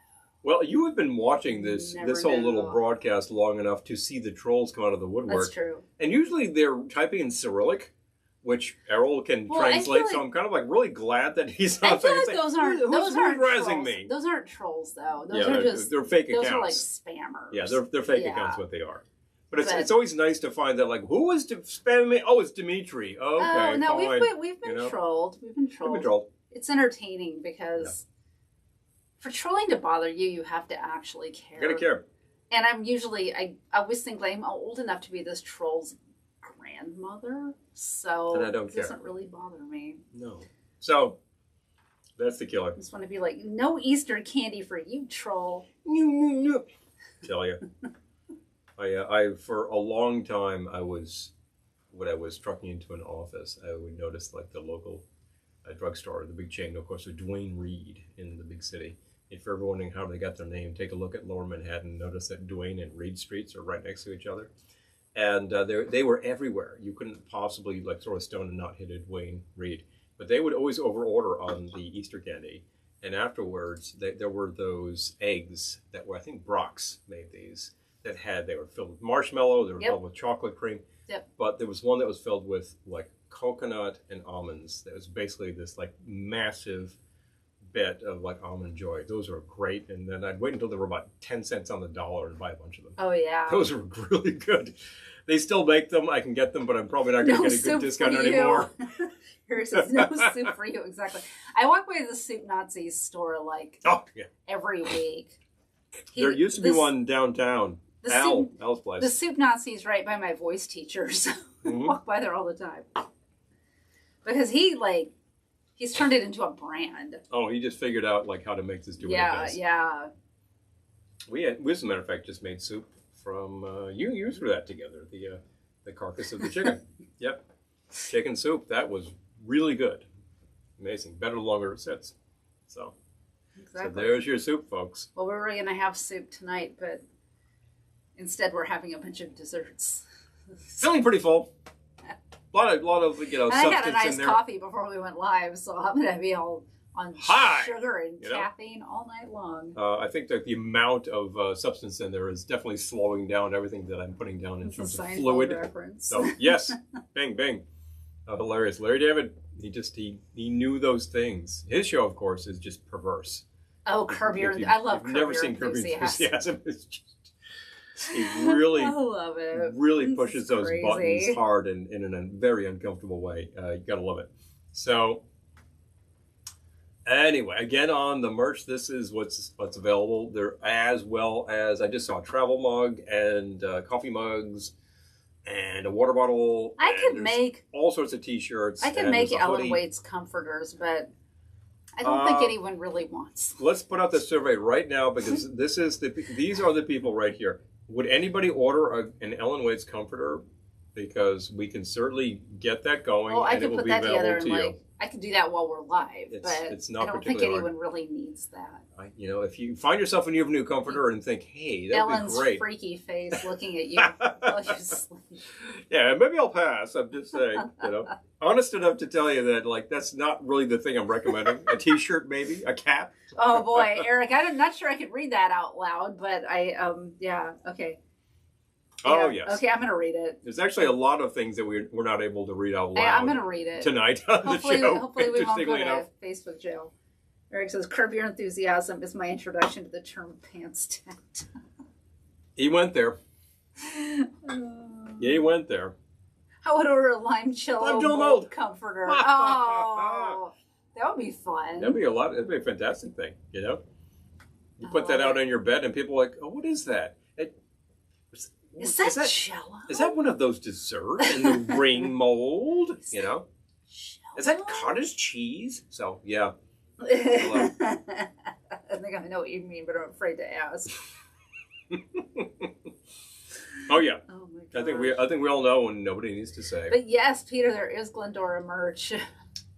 Well, you have been watching this whole little broadcast long enough to see the trolls come out of the woodwork. That's true. And usually they're typing in Cyrillic, which Errol can translate. So I'm kind of really glad that he's not. I feel like those aren't trolls. Me. Those aren't trolls though. They're fake accounts. Those are like spammers. Yeah, they're fake accounts. What they are. But it's always nice to find that, who was spamming me? Oh, it's Dimitri. Oh, okay, no, fine. we've been trolled. We've been trolled. It's entertaining because for trolling to bother you, you have to actually care. You gotta care. And I always think I'm old enough to be this troll's grandmother, so and I don't care. It doesn't really bother me. No. So, that's the killer. I just want to be like, no Easter candy for you, troll. No. Tell you. I for a long time when I was trucking into an office, I would notice the local drugstore, the big chain, of course, with Duane Reade in the big city. If you're ever wondering how they got their name, take a look at Lower Manhattan. Notice that Duane and Reade Streets are right next to each other, and they were everywhere. You couldn't possibly throw a stone and not hit a Duane Reade. But they would always overorder on the Easter candy, and afterwards there were those eggs that were, I think Brock's made these. They were filled with marshmallow, they were filled with chocolate cream. Yep. But there was one that was filled with coconut and almonds. That was basically this massive bit of almond joy. Those were great. And then I'd wait until they were about 10 cents on the dollar and buy a bunch of them. Oh yeah. Those were really good. They still make them. I can get them, but I'm probably not going to get a good discount anymore. Here says no soup for you. Exactly. I walk by the Soup Nazis store every week. There used to be one downtown. Al's place. The Soup Nazi's right by my voice teacher, so I walk by there all the time. Because he's turned it into a brand. Oh, he just figured out how to make this do what it does. Yeah. We, as a matter of fact, just made soup from you threw that together, the carcass of the chicken. Yep. Chicken soup. That was really good. Amazing. Better the longer it sits. So there's your soup, folks. Well, we were going to have soup tonight, but instead, we're having a bunch of desserts. Feeling pretty full. A lot of substance in there. I had a nice coffee before we went live, so I'm going to be all on sugar and caffeine all night long. I think that the amount of substance in there is definitely slowing down everything that I'm putting down in terms of fluid. Reference. So yes, bing, bing. Hilarious. Larry David, he knew those things. His show, of course, is just perverse. Oh, Curb Your Enthusiasm. I love Curb Your Enthusiasm. It's just He really, I love it. really pushes those crazy. buttons hard and in a very uncomfortable way. You gotta love it. So anyway, again on the merch, this is what's available there, as well as I just saw a travel mug and coffee mugs and a water bottle. I could make all sorts of T-shirts. I can make Ellen Waite's comforters, but I don't think anyone really wants. Let's put out the survey right now because these are the people right here. Would anybody order an Ellen Waite's comforter? Because we can certainly get that going, and it will be available to you. I could do that while we're live, but it's not I don't think anyone really needs that. If you find yourself a new comforter and think, hey, that'd Ellen's be great. freaky face looking at you while you sleep. Yeah, maybe I'll pass. I'm just saying, honest enough to tell you that, that's not really the thing I'm recommending. A T-shirt, maybe a cap. Oh boy, Eric, I'm not sure I could read that out loud, but yeah, okay. Oh, yes. Okay, I'm going to read it. There's actually a lot of things that we're not able to read out loud. I'm going to read it tonight on the show. Hopefully we won't go to Facebook jail. Eric says, "Curb Your Enthusiasm is my introduction to the term pants tent." He went there. Yeah, he went there. I would order a limoncello mold comforter. Oh, that would be fun. That'd be that'd be a fantastic thing, You put that out on your bed and people are like, oh, what is that? Is that Jello? Is that one of those desserts in the ring mold? Jello? Is that cottage cheese? So, yeah. I think I know what you mean, but I'm afraid to ask. Oh, yeah. Oh, my God. I think we all know and nobody needs to say. But yes, Peter, there is Glendora merch.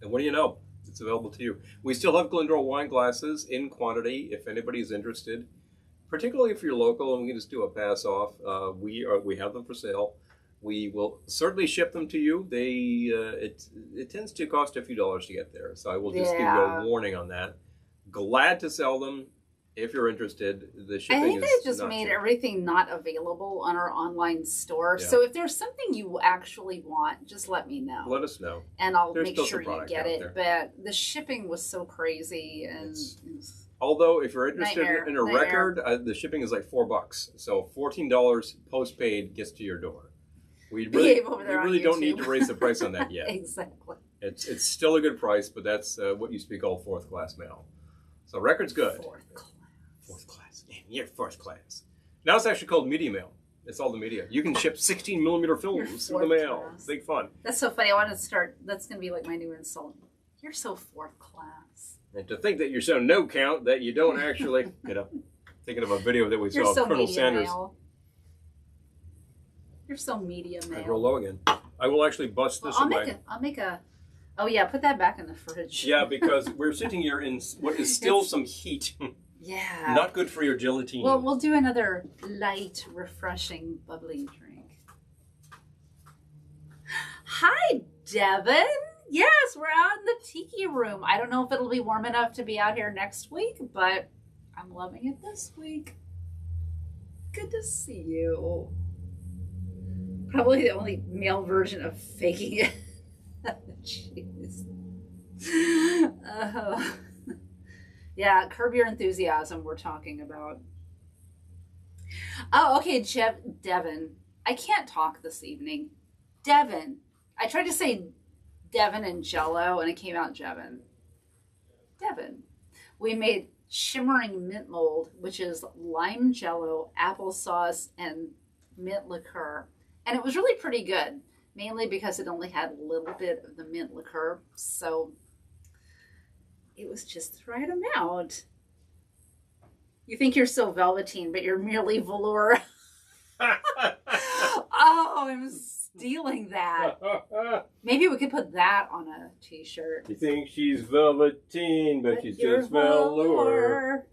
And what do you know? It's available to you. We still have Glendora wine glasses in quantity if anybody's interested. Particularly if you're local and we can just do a pass off, we have them for sale. We will certainly ship them to you. It tends to cost a few dollars to get there, so I will just give you a warning on that. Glad to sell them if you're interested. The shipping. I think they just made everything not available on our online store. Yeah. So if there's something you actually want, just let me know. Let us know, and I'll make sure you get it. But the shipping was so crazy and. Although, if you're interested in a record, the shipping is like $4. So $14 postpaid gets to your door. We really don't need to raise the price on that yet. Exactly. It's still a good price, but that's what used to be called fourth class mail. So record's good. Fourth class. You're fourth class. Now it's actually called media mail. It's all the media. You can ship 16mm films through the mail. Class. Big fun. That's so funny. I want to start. That's going to be like my new insult. You're so fourth class. And to think that you're so no count that you don't actually, thinking of a video that we saw of Colonel Sanders. Mail. You're so media mail. I roll low again. I will actually bust this away. I'll make a. Oh yeah, put that back in the fridge. Yeah, because we're sitting here in what is still some heat. Yeah. Not good for your gelatine. Well, we'll do another light, refreshing, bubbly drink. Hi, Devin. Yes, we're out in the tiki room. I don't know if it'll be warm enough to be out here next week, but I'm loving it this week. Good to see you. Probably the only male version of faking it. Jeez. Yeah, Curb Your Enthusiasm we're talking about. Oh, okay, Devin. I can't talk this evening. Devin. I tried to say Devin and Jello, and it came out Jevin. Devin. We made shimmering mint mold, which is lime jello, applesauce, and mint liqueur. And it was really pretty good, mainly because it only had a little bit of the mint liqueur. So it was just the right amount. You think you're so Velveteen, but you're merely velour. Oh, I'm stealing that. Maybe we could put that on a t-shirt. You think she's Velveteen, but she's just velour.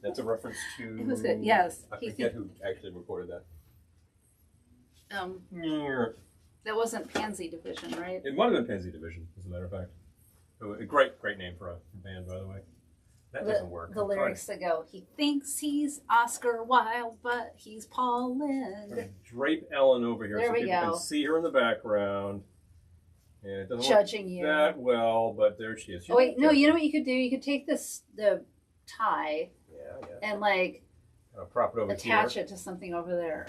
That's a reference to... It was good, yes. I forget who actually recorded that. That wasn't Pansy Division, right? It might have been Pansy Division, as a matter of fact. A great name for a band, by the way. That doesn't work. The lyrics that go, he thinks he's Oscar Wilde, but he's Paul Lynde. Drape Ellen over here there so we people go. can see her in the background. And it doesn't Judging look you that well, but there she is. Oh, wait, no, you know what you could do? You could take the tie and like I'll prop it over attach it to something over there.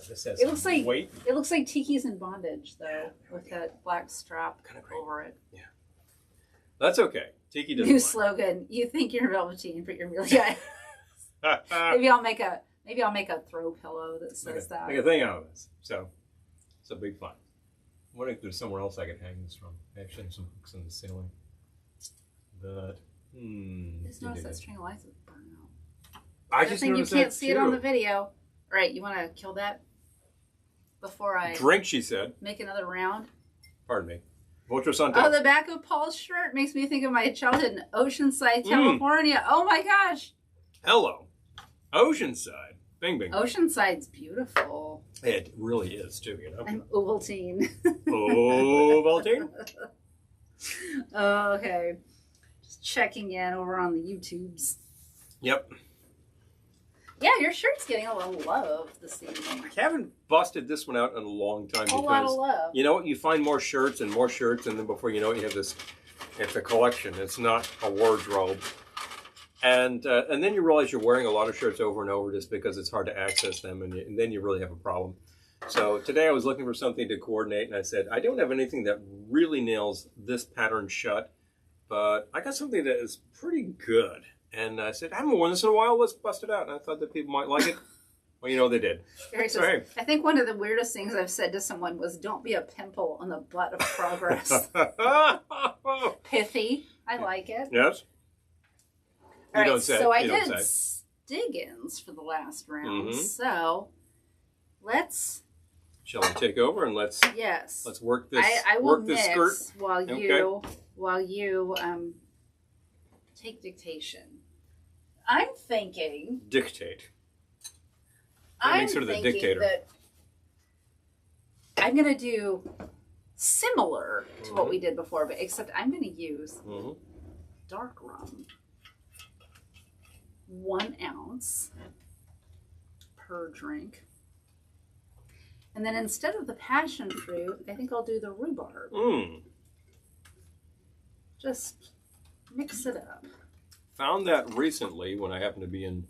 This has It looks like weight. it looks like Tiki's in bondage though, with that black strap Kind of great. over it. Yeah, that's okay. Tiki doesn't New mind. slogan: You think you're Velveteen, but you're really. Maybe I'll make a throw pillow that says that. Make a thing out of this. So it's a big fun. I wonder if there's somewhere else I could hang this from. Actually, some hooks in the ceiling. But Just notice that string of lights is burnt out. I just think you noticed can't that see too. it on the video. All right, you want to kill that before I drink? She said. Make another round. Pardon me. Vocho Santo. Oh, the back of Paul's shirt makes me think of my childhood in Oceanside, California. Oh my gosh. Hello, Oceanside. Bing, bing. Oceanside's beautiful. It really is too. You know. I'm Ovaltine. Ovaltine. Okay. Just checking in over on the YouTubes. Yep. Yeah, your shirt's getting a lot of love this evening. I haven't busted this one out in a long time A lot of love. You know what? You find more shirts, and then before you know it, you have this. It's a collection. It's not a wardrobe. And then you realize you're wearing a lot of shirts over and over just because it's hard to access them, and then you really have a problem. So today I was looking for something to coordinate, and I said, I don't have anything that really nails this pattern shut, but I got something that is pretty good. And I said, I haven't worn this in a while, let's bust it out. And I thought that people might like it. Well, you know, they did. Sorry. I think one of the weirdest things I've said to someone was, don't be a pimple on the butt of progress. Pithy. I like it. Yes. All right, so I did Stiggins for the last round. So let's. Shall we take over and let's work this. I will work mix this skirt while you take dictation. I'm thinking. Dictate. I'm sort of the thinking dictator. that I'm gonna do similar to what we did before, but except I'm gonna use dark rum. 1 ounce per drink. And then instead of the passion fruit, I think I'll do the rhubarb. Just mix it up. Found that recently when I happened to be in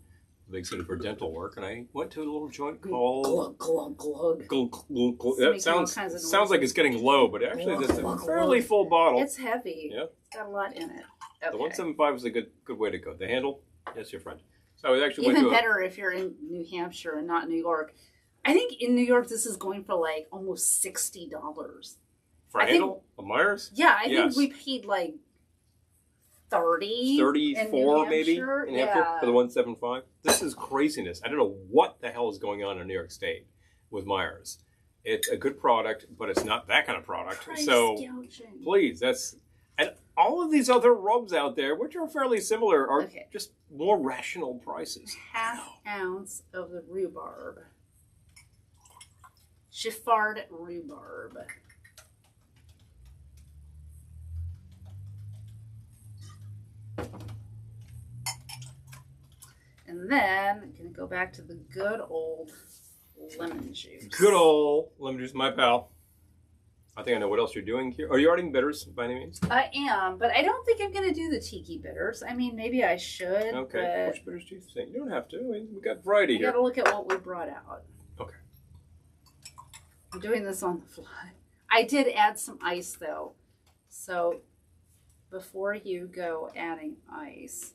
the big city for dental work, and I went to a little joint called... Glug, glug, glug. That sounds like it's getting low, but actually it's a fairly full bottle. It's heavy. Yeah. It's got a lot in it. Okay. The 175 is a good way to go. The handle, yes, your friend. So I actually even better if you're in New Hampshire and not New York. I think in New York this is going for like almost $60. For a handle? A Myers? Yeah, I think we paid like 34 maybe in Hampshire for the 175. This is craziness. I don't know what the hell is going on in New York State with Myers. It's a good product, but it's not that kind of product. Price so gouging. Please, and all of these other rubs out there, which are fairly similar, are just more rational prices. Half ounce of the rhubarb. Giffard rhubarb. And then I'm going to go back to the good old lemon juice. Good old lemon juice, my pal. I think I know what else you're doing here. Are you adding bitters by any means? I am, but I don't think I'm going to do the tiki bitters. I mean, maybe I should. Okay. Which bitters do you think? You don't have to. We got variety here. You got to look at what we brought out. Okay. I'm doing this on the fly. I did add some ice, though. So before you go adding ice,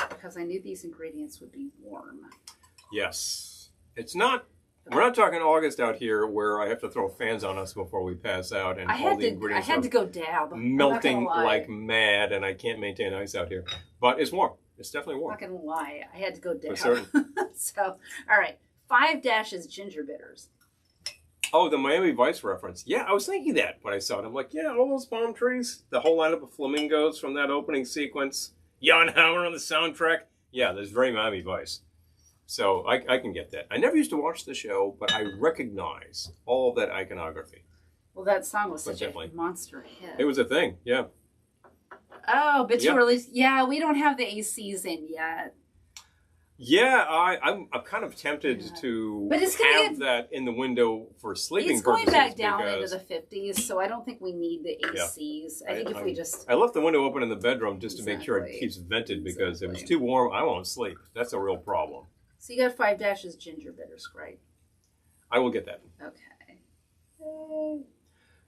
because I knew these ingredients would be warm. Yes. It's not... We're not talking August out here where I have to throw fans on us before we pass out and all the ingredients I had to go dab. Melting like mad, and I can't maintain ice out here. But it's warm. It's definitely warm. I'm not going to lie. I had to go dab. For certain. So, all right. 5 dashes ginger bitters. Oh, the Miami Vice reference. Yeah, I was thinking that when I saw it. I'm like, yeah, all those palm trees, the whole lineup of flamingos from that opening sequence. Jan Hammer on the soundtrack. Yeah, there's very Miami Vice. So I can get that. I never used to watch the show, but I recognize all of that iconography. Well, that song was such a monster hit. It was a thing, yeah. Oh, but you released... Yeah, we don't have the ACs in yet. Yeah, I'm kind of tempted to have that in the window for sleeping purposes. It's going back down into the 50s, so I don't think we need the ACs. I think if we just... I left the window open in the bedroom just to make sure it keeps vented because if it's too warm, I won't sleep. That's a real problem. So you got 5 dashes ginger bitters, right? I will get that. Okay.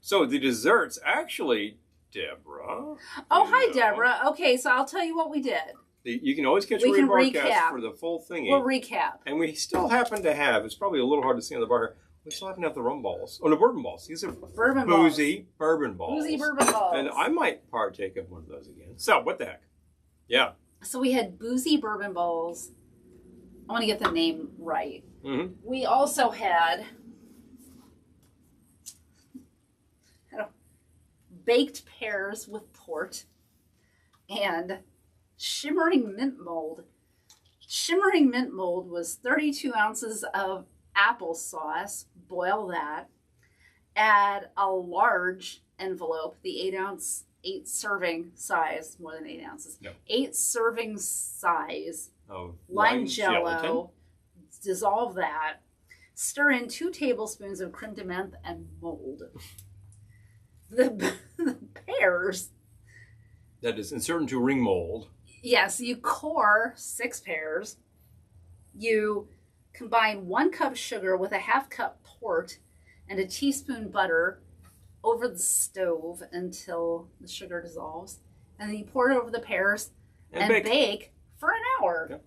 So the desserts, actually, Deborah. Oh, hi, Deborah. Okay, so I'll tell you what we did. You can always catch We a can rebroadcast recap. for the full thingy. We'll recap. And we still happen to have, it's probably a little hard to see on the bar here, we still happen to have the rum balls. Oh, no, bourbon balls. These are bourbon boozy bourbon balls. Boozy bourbon balls. And I might partake of one of those again. So, what the heck? Yeah. So we had boozy bourbon balls. I want to get the name right. Mm-hmm. We also had baked pears with port and shimmering mint mold. Shimmering mint mold was 32 ounces of applesauce. Boil that. Add a large envelope, the 8 serving size, more than 8 ounces. Yep. 8 serving size of lime gelatin. jello. Dissolve that. Stir in 2 tablespoons of creme de menthe and mold. The pears. That is inserted into ring mold. Yes, you core 6 pears. You combine 1 cup sugar with a ½ cup port and a teaspoon butter over the stove until the sugar dissolves. And then you pour it over the pears and bake for an hour. Yep.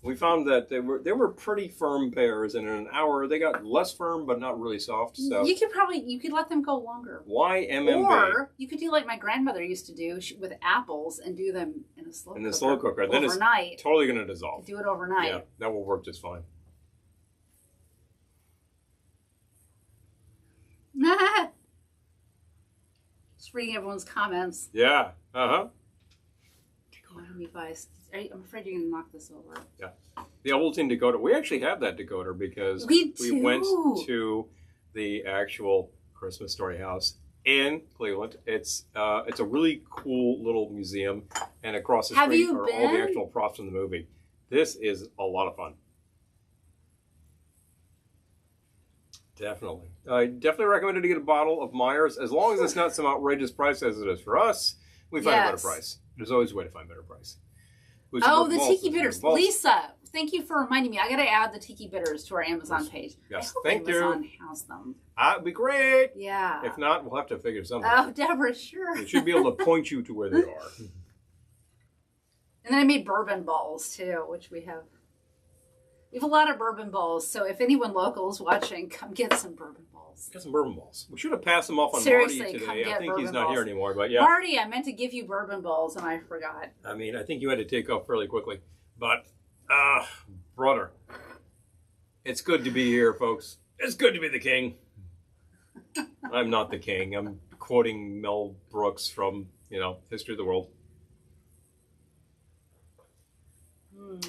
We found that they were pretty firm pears, and in an hour they got less firm but not really soft. So you could let them go longer. Why MMB? Or you could do like my grandmother used to do with apples and do them in a slow cooker. In the slow cooker. Then overnight. It's totally going to dissolve. Do it overnight. Yeah, that will work just fine. Just reading everyone's comments. Yeah. Uh-huh. I'm afraid you're going to knock this over. Yeah. The Velveteen decoder. We actually have that decoder because we went to the actual Christmas Story House in Cleveland. It's a really cool little museum, and across the street are all the actual props from the movie. This is a lot of fun. Definitely. I definitely recommend it to get a bottle of Myers, as long as it's not some outrageous price as it is for us. We find a better price. There's always a way to find better price. The Tiki Bitters. Lisa, thank you for reminding me. I got to add the Tiki Bitters to our Amazon page. Yes, thank you. Amazon has them. That'd be great. Yeah. If not, we'll have to figure something out. out. Deborah, sure. It should be able to point you to where they are. And then I made bourbon balls, too, which we have. We have a lot of bourbon balls, so if anyone local is watching, come get some bourbon balls. Get some bourbon balls. We should have passed them off on Seriously, Marty today. come get I think he's not balls. here anymore, but yeah. Marty, I meant to give you bourbon balls, and I forgot. I mean, I think you had to take off fairly quickly. But, brother, it's good to be here, folks. It's good to be the king. I'm not the king. I'm quoting Mel Brooks from, History of the World.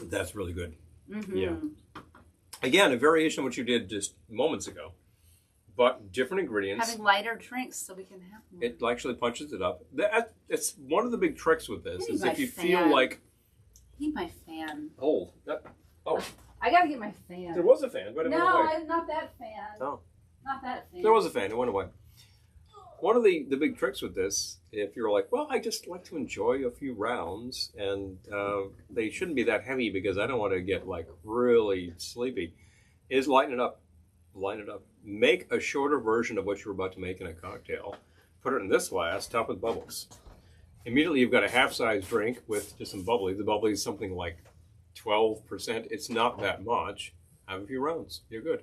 That's really good. Mm-hmm. Yeah. Again, a variation of what you did just moments ago, but different ingredients. Having lighter drinks so we can have more. It actually punches it up. It's one of the big tricks with this is if you feel like. I need my fan. Hold. I gotta get my fan. There was a fan, but it went away. Not that fan. No. Not that fan. There was a fan. It went away. One of the big tricks with this, if you're like, well, I just like to enjoy a few rounds, and they shouldn't be that heavy because I don't want to get like really sleepy, is lighten it up. Lighten it up. Make a shorter version of what you're about to make in a cocktail. Put it in this glass, top with bubbles. Immediately you've got a half-size drink with just some bubbly. The bubbly is something like 12%. It's not that much. Have a few rounds. You're good.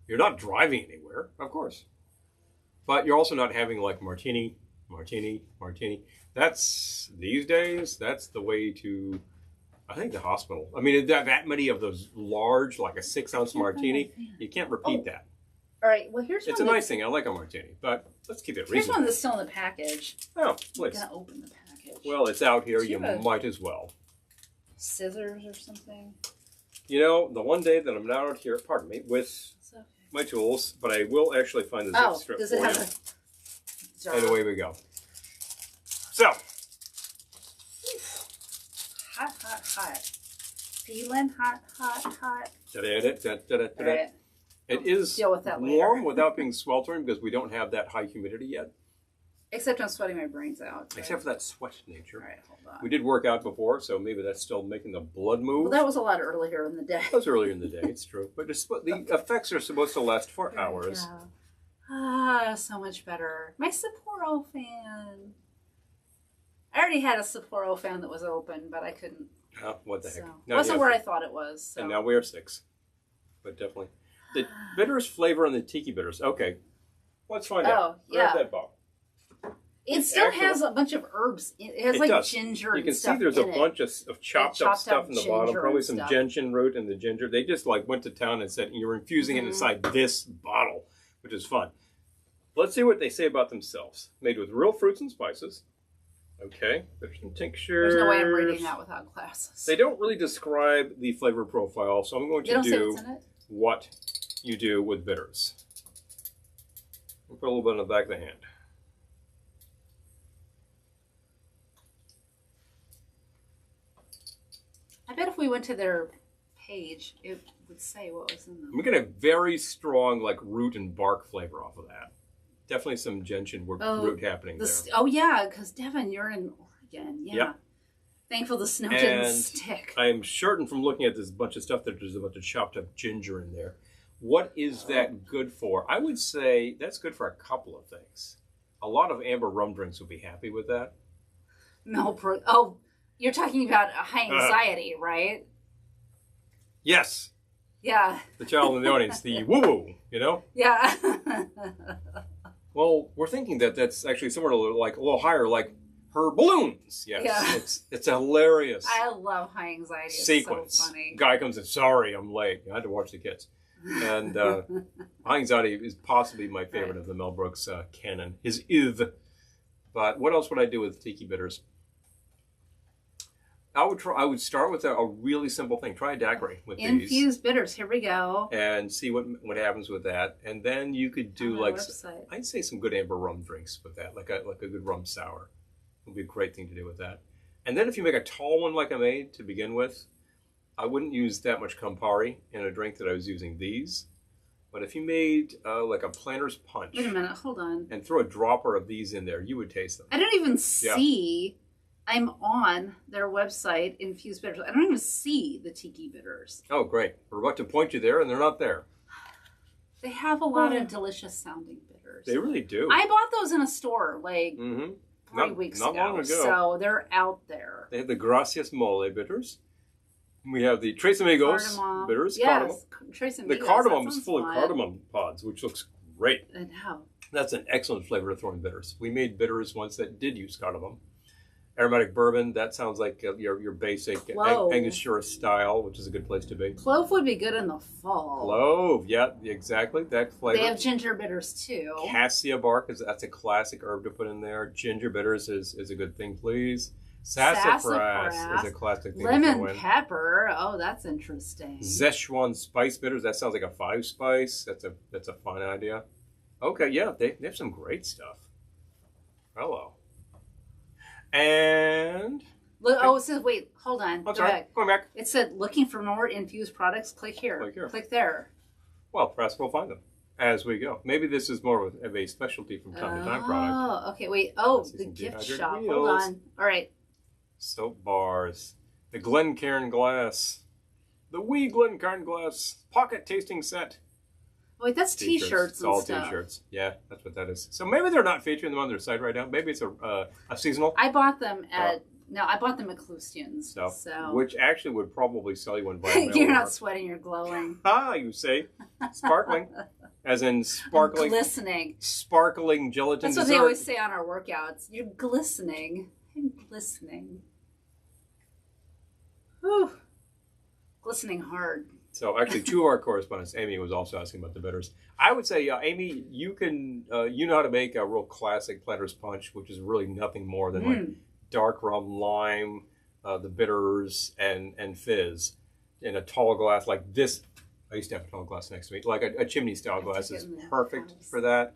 You're not driving anywhere, of course. But you're also not having like martini. That's, these days, that's the way to, I think, the hospital. I mean, that many of those large, like a 6-ounce martini, you can't repeat that. All right, well, here's one. It's a nice thing. I like a martini, but let's keep it reasonable. Here's one that's still in the package. Oh, please. I'm going to open the package. Well, it's out here. You might as well. Scissors or something? The one day that I'm not out here, pardon me, with my tools, but I will actually find the zip strip for you. And away we go. So. Hot. Feeling hot. Right. It is warm without being sweltering because we don't have that high humidity yet. Except I'm sweating my brains out. Right? Except for that sweat nature. All right, hold on. We did work out before, so maybe that's still making the blood move. Well, that was a lot earlier in the day. That was earlier in the day, it's true. But the effects are supposed to last for hours. Yeah. Ah, so much better. My Sapporo fan. I already had a Sapporo fan that was open, but I couldn't. Oh, what the heck. So. Now Wasn't where I thought it was. So. And now we are 6. But definitely. The bitters flavor and the tiki bitters. Okay. Let's find out. Yeah. Grab that ball. It still has a bunch of herbs. It has like does. ginger and You can stuff see there's in a bunch of chopped up stuff in the bottom. Probably some gentian root in the ginger. They just like went to town and said, you're infusing it inside this bottle, which is fun. Let's see what they say about themselves. Made with real fruits and spices. Okay, there's some tinctures. There's no way I'm reading that without glasses. They don't really describe the flavor profile, so I'm going to do what you do with bitters. I'll put a little bit on the back of the hand. I bet if we went to their page, it would say what was in them. We get a very strong like root and bark flavor off of that. Definitely some gentian root happening there. Oh, yeah, because Devin, you're in Oregon. Yeah. Yep. Thankful the snow didn't stick. I'm certain from looking at this bunch of stuff that there's a bunch of chopped up ginger in there. What is that good for? I would say that's good for a couple of things. A lot of amber rum drinks would be happy with that. Oh, you're talking about high anxiety, right? Yes. Yeah. The child in the audience, the woo-woo, you know? Yeah. Well, we're thinking that that's actually somewhere like a little higher, like her balloons. Yes, yeah. It's a hilarious. I love high anxiety. Sequence. It's so funny. Guy comes in, sorry, I'm late. I had to watch the kids. And high anxiety is possibly my favorite of the Mel Brooks canon. His Iv. But what else would I do with tiki bitters? I would start with a really simple thing. Try a daiquiri with these. Infused bitters. Here we go. And see what happens with that. And then you could do I'd say some good amber rum drinks with that, like a good rum sour. Would be a great thing to do with that. And then if you make a tall one like I made to begin with, I wouldn't use that much Campari in a drink that I was using these. But if you made like a Planter's Punch. Wait a minute, hold on. And throw a dropper of these in there, you would taste them. I don't even see. I'm on their website, Infused Bitters. I don't even see the tiki bitters. Oh, great. We're about to point you there, and they're not there. They have a lot of delicious sounding bitters. They really do. I bought those in a store like 3 weeks ago. Not long ago. So they're out there. They have the Gracias Mole bitters. We have the Tres Amigos bitters. Yes, Tres Amigos. The cardamom is full of cardamom pods, which looks great. I know. That's an excellent flavor to throw in bitters. We made bitters once that did use cardamom. Aromatic bourbon, that sounds like your basic Angostura style, which is a good place to be. Clove would be good in the fall. Clove, yeah, exactly. That flavor. They have ginger bitters too. Cassia bark, that's a classic herb to put in there. Ginger bitters is a good thing, please. Sassafras is a classic thing. Lemon pepper, oh, that's interesting. Szechuan spice bitters, that sounds like a 5-spice. That's a fun idea. Okay, yeah, they have some great stuff. Hello. And look, it says wait, hold on. I'm sorry. Going back. It said looking for more infused products. Click here. Click there. Well, perhaps we'll find them as we go. Maybe this is more of a specialty from time to time product. Oh, okay. Wait. Oh, the gift shop. Hold on. All right. Soap bars. The Glencairn glass. The wee Glencairn glass. Pocket tasting set. Wait, that's t-shirts and all stuff. T-shirts. Yeah, that's what that is. So maybe they're not featuring them on their site right now. Maybe it's a seasonal. I bought them at I bought them at Clustian's. So which actually would probably sell you one via You're not sweating, you're glowing. You say. Sparkling. As in sparkling. Glistening. Sparkling gelatin That's what they always say on our workouts. You're glistening. I'm glistening. Whew. Glistening hard. So actually, 2 of our correspondents, Amy was also asking about the bitters. I would say, Amy, you know how to make a real classic Planter's Punch, which is really nothing more than like dark rum, lime, the bitters, and fizz in a tall glass like this. I used to have a tall glass next to me. Like a chimney style glass is perfect for that.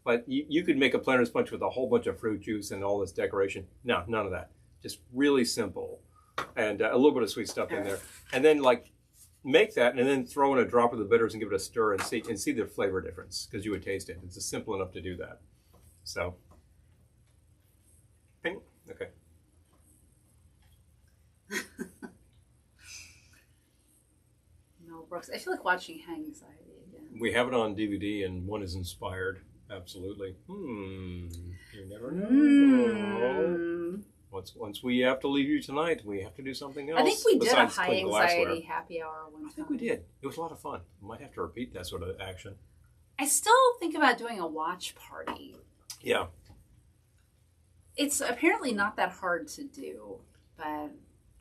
But you could make a Planter's Punch with a whole bunch of fruit juice and all this decoration. No, none of that. Just really simple, and a little bit of sweet stuff in there, and then like. Make that and then throw in a drop of the bitters and give it a stir and see the flavor difference because you would taste it. It's simple enough to do that. So Okay. Mel Brooks. I feel like watching Hang Anxiety again. We have it on DVD, and one is inspired. Absolutely. You never know. Once we have to leave you tonight, we have to do something else. I think we did a high anxiety happy hour one time. I think we did. It was a lot of fun. We might have to repeat that sort of action. I still think about doing a watch party. Yeah. It's apparently not that hard to do, but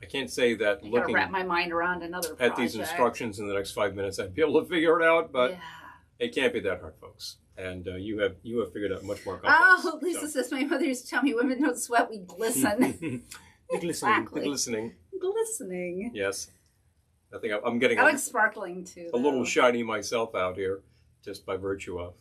I can't say that I gotta wrap my mind around another project. At these instructions in the next 5 minutes, I'd be able to figure it out, but it can't be that hard, folks. And you have figured out much more complex. Oh, Lisa says my mother used to tell me women don't sweat, we glisten. The glistening. Exactly. The glistening. Glistening. Yes. I think I'm getting I like sparkling too. A little shiny myself out here, just by virtue of.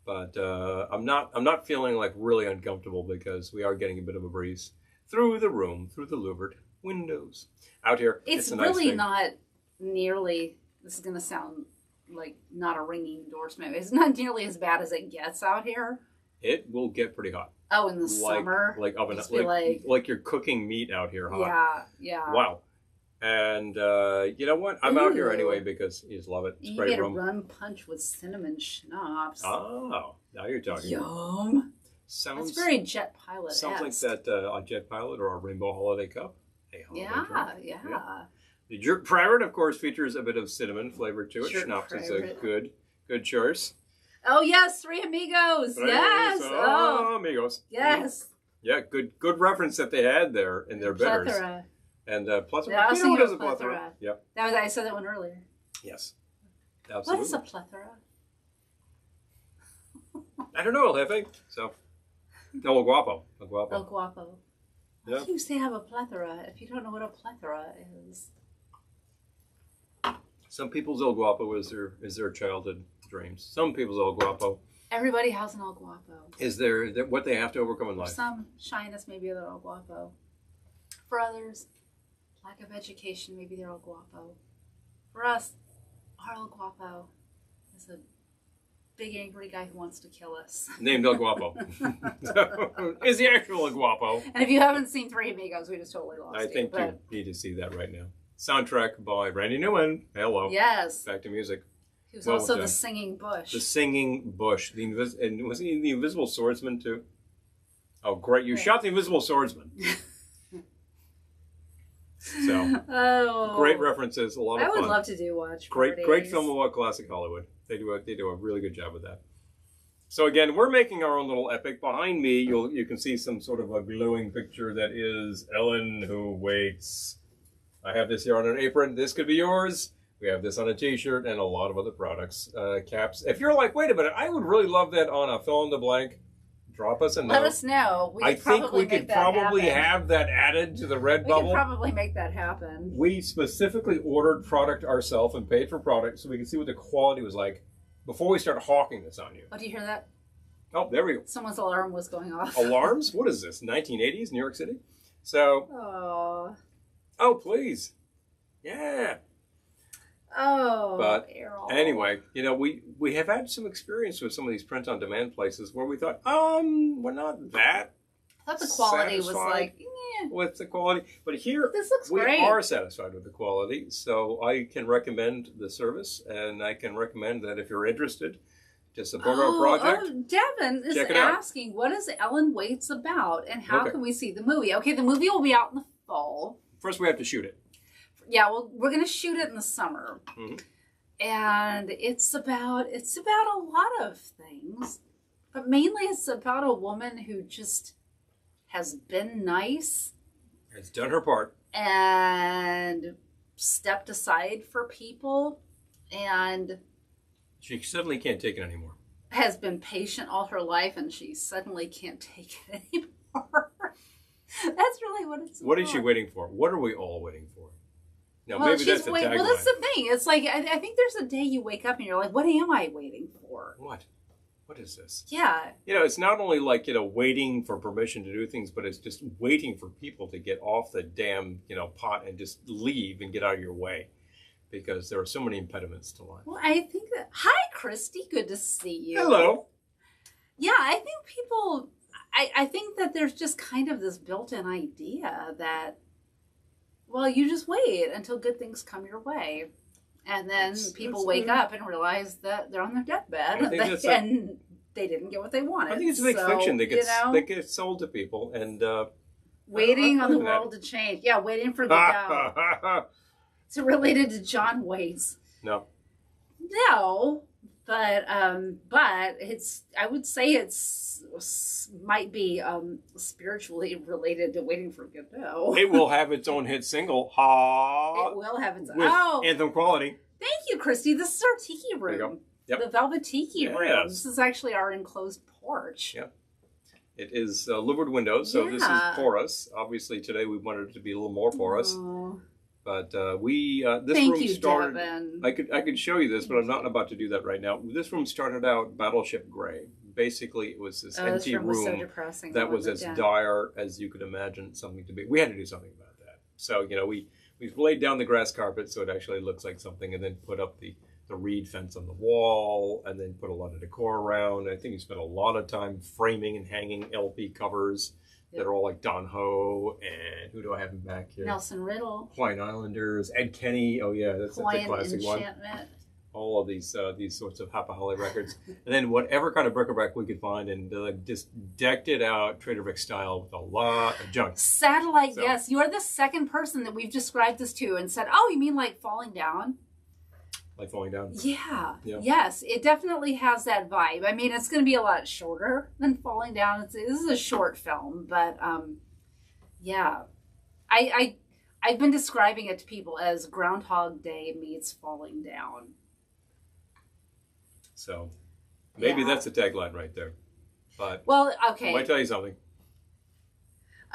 But I'm not feeling like really uncomfortable because we are getting a bit of a breeze through the room, through the louvered windows. Out here, it's a nice really thing. Not nearly. This is going to sound like not a ringing endorsement. It's not nearly as bad as it gets out here. It will get pretty hot. Oh, in the summer, like you're cooking meat out here hot. Yeah. Wow. And you know what? I'm out here anyway because you just love it. It's you great get room. a rum punch with cinnamon schnapps. Oh, now you're talking. Yum. Sounds That's very Jet Pilot. Sounds like that a Jet Pilot or a Rainbow Holiday Cup. Yeah. The Jerk Private, of course, features a bit of cinnamon flavor to it. Jerk Schnapps is Private. a good choice. Oh yes, Three Amigos. Yes. Oh, amigos. Yes. Yeah, good reference that they had there in their bitters. Plethora. And plethora. Yeah, you know what is a plethora? Yep. I said that one earlier. Yes. Absolutely. What is a plethora? I don't know, Jefe. So, no, El Guapo. El Guapo. El Guapo. Yeah. How do you say have a plethora if you don't know what a plethora is? Some people's El Guapo is their childhood dreams. Some people's El Guapo. Everybody has an El Guapo. Is there what they have to overcome in life? For some, shyness, maybe they're El Guapo. For others, lack of education, maybe they're El Guapo. For us, our El Guapo is a big angry guy who wants to kill us. Named El Guapo. So, is the actual El Guapo. And if you haven't seen Three Amigos, we just totally lost I think you need to see that right now. Soundtrack by Randy Newman. Hello. Yes. Back to music. He was also the singing bush. The singing bush. And was he the Invisible Swordsman too? Oh, great. You shot the Invisible Swordsman. So, great references. A lot of fun. I would love to do watch parties. Great film about classic Hollywood. They do a really good job with that. So again, we're making our own little epic. Behind me, you can see some sort of a glowing picture that is Ellen who waits. I have this here on an apron. This could be yours. We have this on a t-shirt and a lot of other products, caps. If you're like, wait a minute, I would really love that on a fill in the blank, drop us a note. Let us know. I think we could probably have that added to the Redbubble. We could probably make that happen. We specifically ordered product ourselves and paid for product so we could see what the quality was like before we start hawking this on you. Oh, do you hear that? Oh, there we go. Someone's alarm was going off. Alarms? What is this, 1980s, New York City? So, oh, please. Yeah. Oh, but Errol. Anyway, you know, we have had some experience with some of these print-on-demand places where we thought, we're not that I thought the quality was like, with the quality. But here, this looks great. We are satisfied with the quality. So I can recommend the service, and I can recommend that if you're interested to support our project. Oh, Devin is asking, what is Ellen Waits about, and how can we see the movie? Okay, the movie will be out in the fall. First, we have to shoot it. Yeah, well, we're going to shoot it in the summer. Mm-hmm. And it's about a lot of things, but mainly it's about a woman who just has been nice. Has done her part. And stepped aside for people. And she suddenly can't take it anymore. Has been patient all her life, and she suddenly can't take it anymore. That's really what it's about. What is she waiting for? What are we all waiting for? Now, maybe that's the tagline. Well, that's the thing. It's like, I think there's a day you wake up and you're like, what am I waiting for? What is this? Yeah. You know, it's not only like, you know, waiting for permission to do things, but it's just waiting for people to get off the damn, you know, pot and just leave and get out of your way. Because there are so many impediments to life. Well, I think that... Hi, Christy. Good to see you. Hello. Yeah, I think people... I think that there's just kind of this built-in idea that, well, you just wait until good things come your way. And then people wake up and realize that they're on their deathbed and they didn't get what they wanted. I think it's fake fiction that gets sold to people. And waiting on the world to change. Yeah, waiting for Godot. Is it related to John Waits? No. No. But it's, I would say might be spiritually related to Waiting for Godot. It will have its own hit single. Ha! It will have its own. With anthem quality. Thank you, Christy. This is our tiki room. There you go. Yep. The Velveteen room. This is actually our enclosed porch. Yep. It is louvered windows, so this is porous. Obviously, today we wanted it to be a little more porous. Oh. But this room started. Devin. I could show you this, but I'm not about to do that right now. This room started out Battleship Gray. Basically, it was this empty room so depressing, that was as dire as you could imagine something to be. We had to do something about that. So we laid down the grass carpet so it actually looks like something, and then put up the reed fence on the wall, and then put a lot of decor around. I think we spent a lot of time framing and hanging LP covers. That are all like Don Ho, and who do I have in back here? Nelson Riddle. Hawaiian Islanders, Ed Kenny. Oh yeah, that's a classic one. All of these sorts of Hapa Holly records, and then whatever kind of bric-a-brac we could find, and just decked it out Trader Vic style with a lot of junk. Satellite, yes. You are the second person that we've described this to and said, "Oh, you mean like falling down?" Like falling down. Yeah. Yes, it definitely has that vibe. I mean, it's going to be a lot shorter than Falling Down. This is a short film, but yeah, I've been describing it to people as Groundhog Day meets Falling Down. So maybe that's the tagline right there. But well, okay. I might tell you something.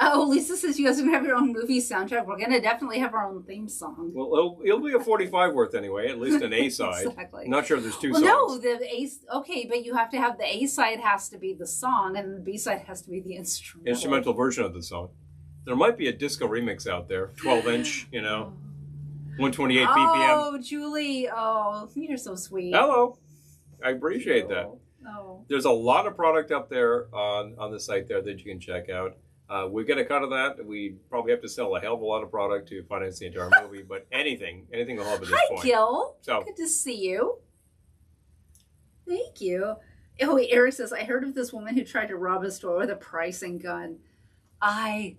Oh, Lisa says you guys are going to have your own movie soundtrack. We're going to definitely have our own theme song. Well, it'll be a 45 worth anyway, at least an A-side. Exactly. Not sure there's two songs. No, okay, but you have to have the A-side has to be the song, and the B-side has to be the instrumental version of the song. There might be a disco remix out there, 12-inch, 128 BPM. Oh, Julie, you're so sweet. Hello. I appreciate that. Oh. There's a lot of product up there on the site there that you can check out. We get a cut of that. We probably have to sell a hell of a lot of product to finance the entire movie, but anything will help at this point. Hi, Gil. So, good to see you. Thank you. Oh, wait, Eric says, I heard of this woman who tried to rob a store with a pricing gun. I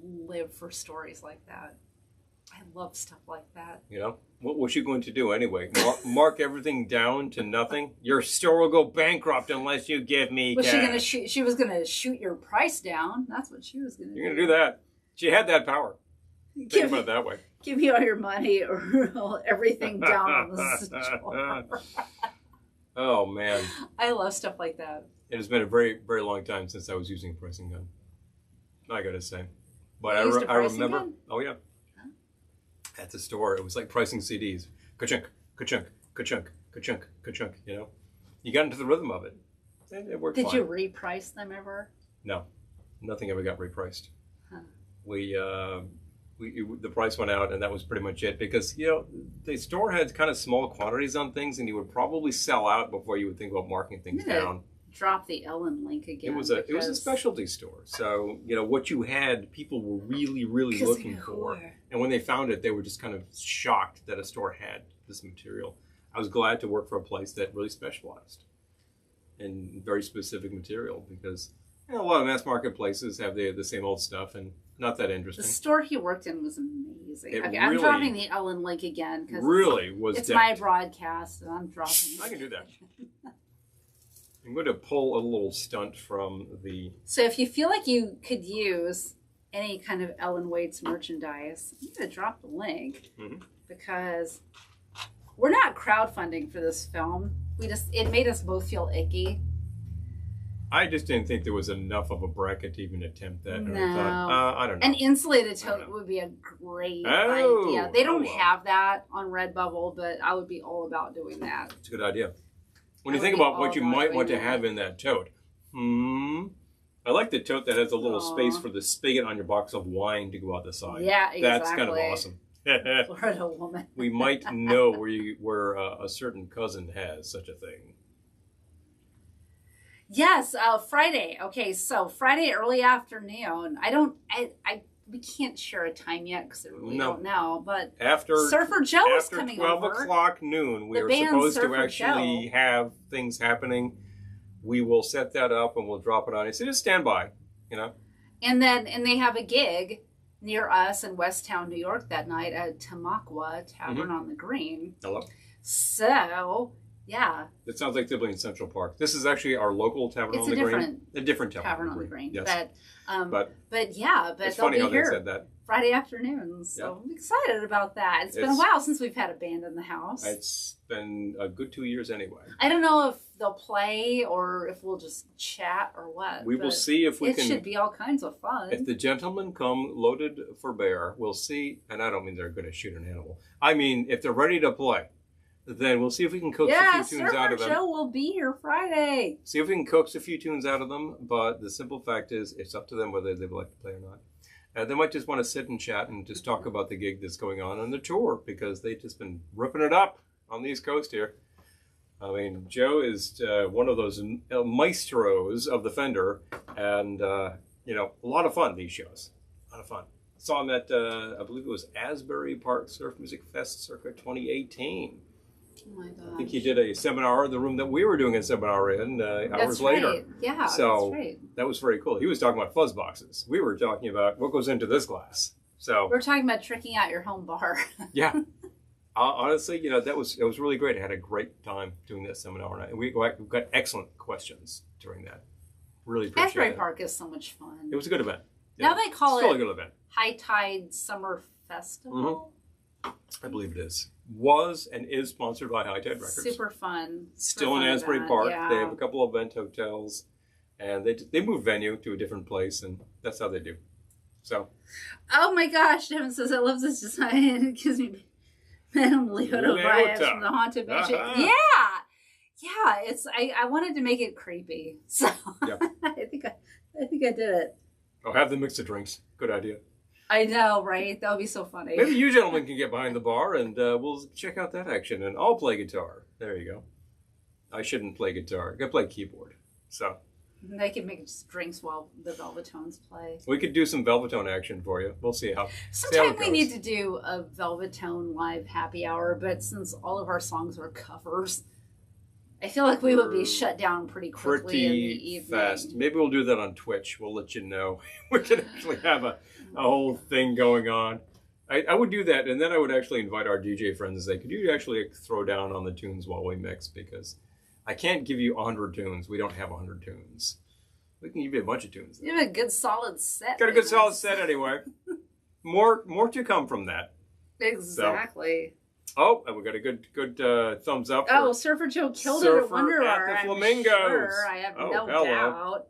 live for stories like that. I love stuff like that. What was she going to do anyway? Mark everything down to nothing? Your store will go bankrupt unless you give me cash. She was going to shoot your price down. That's what she was going to do. You're going to do that. She had that power. Think about it that way. Give me all your money or everything down on the store. Oh, man. I love stuff like that. It has been a very, very long time since I was using a pricing gun. I got to say. But I remember. Gun? Oh, yeah. At the store, it was like pricing CDs. Ka-chunk, ka-chunk, ka-chunk, ka-chunk, ka-chunk, You got into the rhythm of it. And it worked fine. Did you reprice them ever? No. Nothing ever got repriced. Huh. The price went out, and that was pretty much it. Because, the store had kind of small quantities on things, and you would probably sell out before you would think about marking things down. Drop the Ellen link again. It was a specialty store. So, what you had, people were really, really looking for. And when they found it, they were just kind of shocked that a store had this material. I was glad to work for a place that really specialized in very specific material because a lot of mass market places have the same old stuff and not that interesting. The store he worked in was amazing. I'm dropping the Ellen link again because it's my broadcast and I'm dropping it. I can do that. I'm going to pull a little stunt from the... So if you feel like you could use any kind of Ellen Waits merchandise, I'm going to drop the link because we're not crowdfunding for this film. It made us both feel icky. I just didn't think there was enough of a bracket to even attempt that. No. And I thought, I don't know. An insulated tote would be a great idea. They don't have that on Redbubble, but I would be all about doing that. It's a good idea. When you think about what you might want to have in that tote, I like the tote that has a little space for the spigot on your box of wine to go out the side. Yeah, exactly. That's kind of awesome. Florida woman. We might know where a certain cousin has such a thing. Yes, Friday. Okay, so Friday early afternoon. We can't share a time yet because we don't know. But Surfer Joe is coming over. After 12 o'clock noon, we are supposed to actually have things happening. We will set that up and we'll drop it on you. So just stand by, you know. And they have a gig near us in Westtown, New York that night at Tamaqua Tavern on the Green. Hello. So, yeah. It sounds like they'll be in Central Park. This is actually our local Tavern on the Green. A different Tavern on the Green. Yes. But it's funny how they said that. Friday afternoons. So I'm excited about that. It's been a while since we've had a band in the house. It's been a good 2 years anyway. I don't know if they'll play or if we'll just chat or what. We will see if we can. It should be all kinds of fun. If the gentlemen come loaded for bear, we'll see. And I don't mean they're going to shoot an animal. I mean, if they're ready to play, then we'll see if we can coax a few tunes out of them. Surfer Joe will be here Friday. See if we can coax a few tunes out of them. But the simple fact is, it's up to them whether they would like to play or not. They might just want to sit and chat and just talk about the gig that's going on the tour because they've just been ripping it up on the East Coast here. I mean, Joe is one of those maestros of the Fender, and a lot of fun. These shows, a lot of fun. Saw him at I believe it was Asbury Park Surf Music Fest circa 2018. Oh my gosh. I think he did a seminar in the room that we were doing a seminar in hours later. Yeah, so that's right. That was very cool. He was talking about fuzz boxes. We were talking about what goes into this glass. So we're talking about tricking out your home bar. Yeah. Honestly, that was really great. I had a great time doing that seminar, and we got excellent questions during that. Really appreciate it. Asbury Park is so much fun. It was a good event. Now they call it still a good event. High Tide Summer Festival. I believe it is. Was and is sponsored by High Tide Records. Super fun. Still in Asbury Park. Yeah. They have a couple of event hotels, and they move venue to a different place, and that's how they do. So. Oh my gosh! Devin says I love this design. It gives me Madame Leota vibes from the Haunted Mansion. Yeah. It's I wanted to make it creepy, so I think I did it. Oh, have them mix the drinks. Good idea. I know, right? That would be so funny. Maybe you gentlemen can get behind the bar and we'll check out that action. And I'll play guitar. There you go. I shouldn't play guitar. I can play keyboard. So they can make drinks while the Velvetones play. We could do some Velvetone action for you. We'll see how. Sometime we need to do a Velvetone live happy hour, but since all of our songs are covers, I feel like we would be shut down pretty quickly in the evening. Fast. Maybe we'll do that on Twitch. We'll let you know. We can actually have a whole thing going on. I would do that, and then I would actually invite our DJ friends and say, could you actually throw down on the tunes while we mix? Because I can't give you 100 tunes. We don't have 100 tunes. We can give you a bunch of tunes, though. You have a good solid set. Got a good solid set anyway. More to come from that. Exactly. So. Oh, and we got a good thumbs up. Oh, Surfer Joe killed it at Wonder at the Flamingos. Sure. I have no doubt.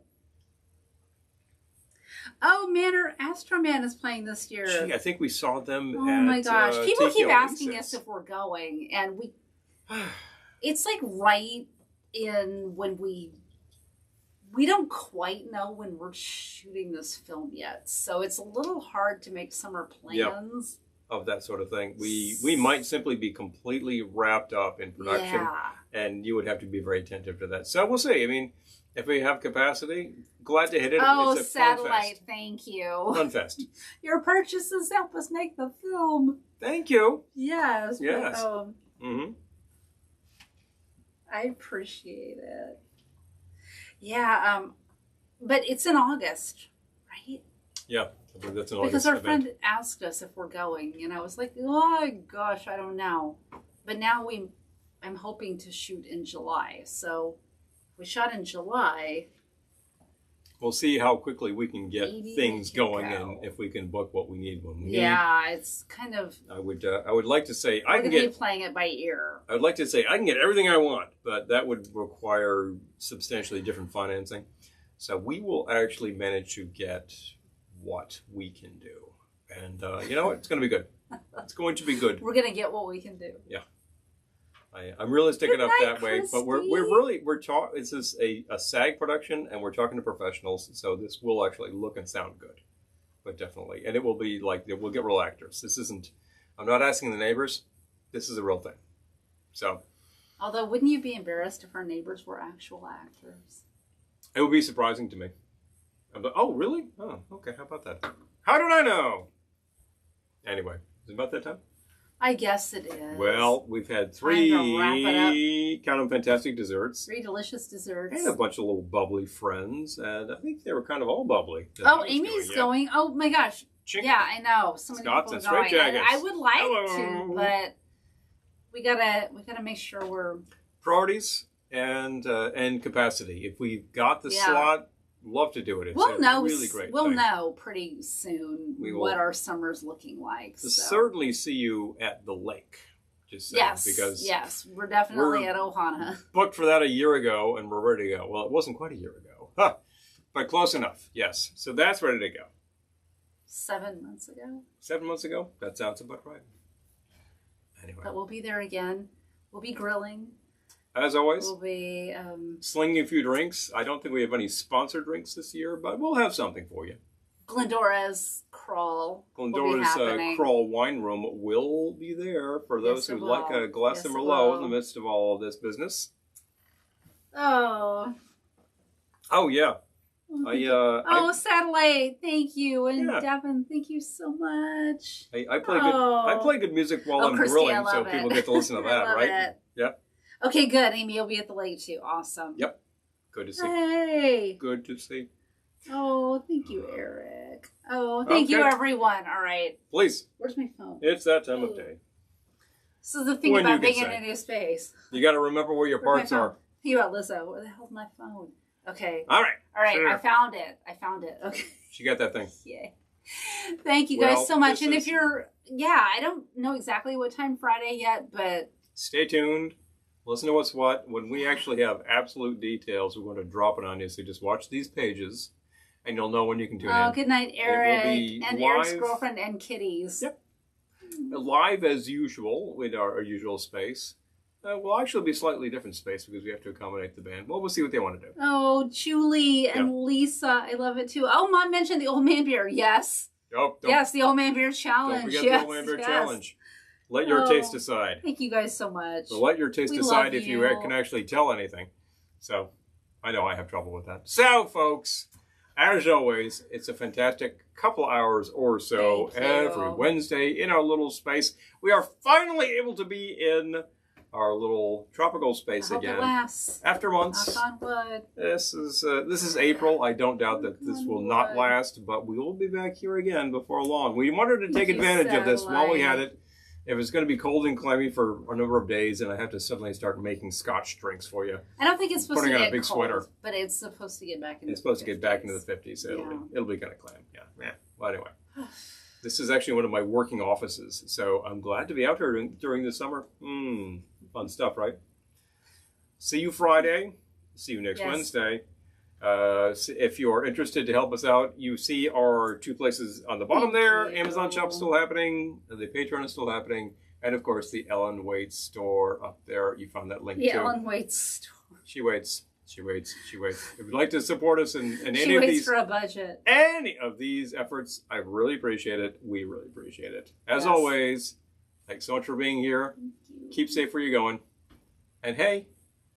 Oh, Manor Astroman is playing this year. Gee, I think we saw them. Oh my gosh! People keep asking us if we're going, and it's like right in when we don't quite know when we're shooting this film yet, so it's a little hard to make summer plans. Of that sort of thing. We might simply be completely wrapped up in production, and you would have to be very attentive to that. So we'll see. I mean, if we have capacity, glad to hit it. Oh, it's a Satellite, thank you. Fun fest. Your purchases help us make the film. Thank you. Yes. Yes. I appreciate it. Yeah, but it's in August, right? Yeah. I believe that's an because August our event. Friend asked us if we're going, and I was like, oh gosh, I don't know. But now I'm hoping to shoot in July. So if we shot in July. We'll see how quickly we can get things going and if we can book what we need when we need. Yeah, it's kind of. I would like to say I can get playing it by ear. I would like to say I can get everything I want, but that would require substantially different financing. So we will actually manage to get what we can do, and you know what? It's going to be good. It's going to be good. We're going to get what we can do. Yeah, I'm really sticking up that way. But we're talking. This is a SAG production, and we're talking to professionals, so this will actually look and sound good. But definitely, and it will be like we'll get real actors. This isn't. I'm not asking the neighbors. This is a real thing. So. Although, wouldn't you be embarrassed if our neighbors were actual actors? It would be surprising to me. I'm like, oh, really? Oh, okay. How about that? How did I know? Anyway, is it about that time? I guess it is. Well, we've had Time to wrap three kind of fantastic desserts. 3 delicious desserts. And a bunch of little bubbly friends. And I think they were kind of all bubbly. Oh, Amy's going. Oh, my gosh. Chink. Yeah, I know. So many Scots people and going. straitjackets. I would like Hello. to, but we gotta make sure we're... Priorities and capacity. If we've got the slot, love to do it. It's we'll know. Really great. We'll thing. know pretty soon what our summer's looking like. So. Certainly see you at the lake. Just saying, yes, we're definitely at Ohana. Booked for that a year ago, and we're ready to go. Well, it wasn't quite a year ago, but close enough. Yes, so that's ready to go. 7 months ago. 7 months ago. That sounds about right. Anyway, but we'll be there again. We'll be grilling. As always, we'll be slinging a few drinks. I don't think we have any sponsored drinks this year, but we'll have something for you. Glendora's Crawl. Glendora's Crawl Wine Room will be there for those who like a glass of Merlot in the midst of all of this business. Oh. Oh, yeah. Satellite, thank you. And Devin, thank you so much. I play good music while I'm Christy, grilling, so people get to listen to that, right? It. Yep. Okay, good. Amy, you'll be at the lake too. Awesome. Yep. Good to see. Hey. Good to see. Oh, thank you, Eric. Oh, thank you, everyone. All right. Please. Where's my phone? It's that time of day. This is the thing about being in a new space. You got to remember where your parts are. Think about Lizzo. Where the hell's my phone? Okay. All right. Sure. I found it. Okay. She got that thing. Yay. Thank you guys so much. And if you're, I don't know exactly what time Friday yet, but stay tuned. Listen to what's what. When we actually have absolute details, we're going to drop it on you. So just watch these pages, and you'll know when you can tune in. Oh, good night, Eric. And live. Eric's girlfriend and kitties. Yep. Live as usual with our usual space. We'll actually be a slightly different space because we have to accommodate the band. Well, we'll see what they want to do. Oh, Julie and Lisa. I love it too. Oh, Mom mentioned the Old Man Beer. Yes. Yes, the Old Man Beer Challenge. Don't forget the Old Man Beer Challenge. Let your taste decide. Thank you guys so much. So let your taste decide if you can actually tell anything. So, I know I have trouble with that. So, folks, as always, it's a fantastic couple hours or so every Wednesday in our little space. We are finally able to be in our little tropical space again. It lasts. After months. Knock on wood. This is April. I don't doubt that this will not last, but we will be back here again before long. We wanted to take advantage of this while we had it. If it's going to be cold and clammy for a number of days, and I have to suddenly start making Scotch drinks for you. I don't think it's supposed to get putting on a big cold, sweater. But it's supposed to get back into. It's supposed to get back into the 50s. So it'll be kind of clam. Yeah. Well, anyway, this is actually one of my working offices, so I'm glad to be out here during the summer. Fun stuff, right? See you Friday. See you next Wednesday. If you're interested to help us out, you see our 2 places on the bottom there. Amazon shop's still happening. The Patreon is still happening. And, of course, the Ellen Waits store up there. You found that link, too. The Ellen Waits store. She waits. If you'd like to support us in any she of waits these, for a budget. Any of these efforts, I really appreciate it. We really appreciate it. As always, thanks so much for being here. Keep safe where you're going. And, hey,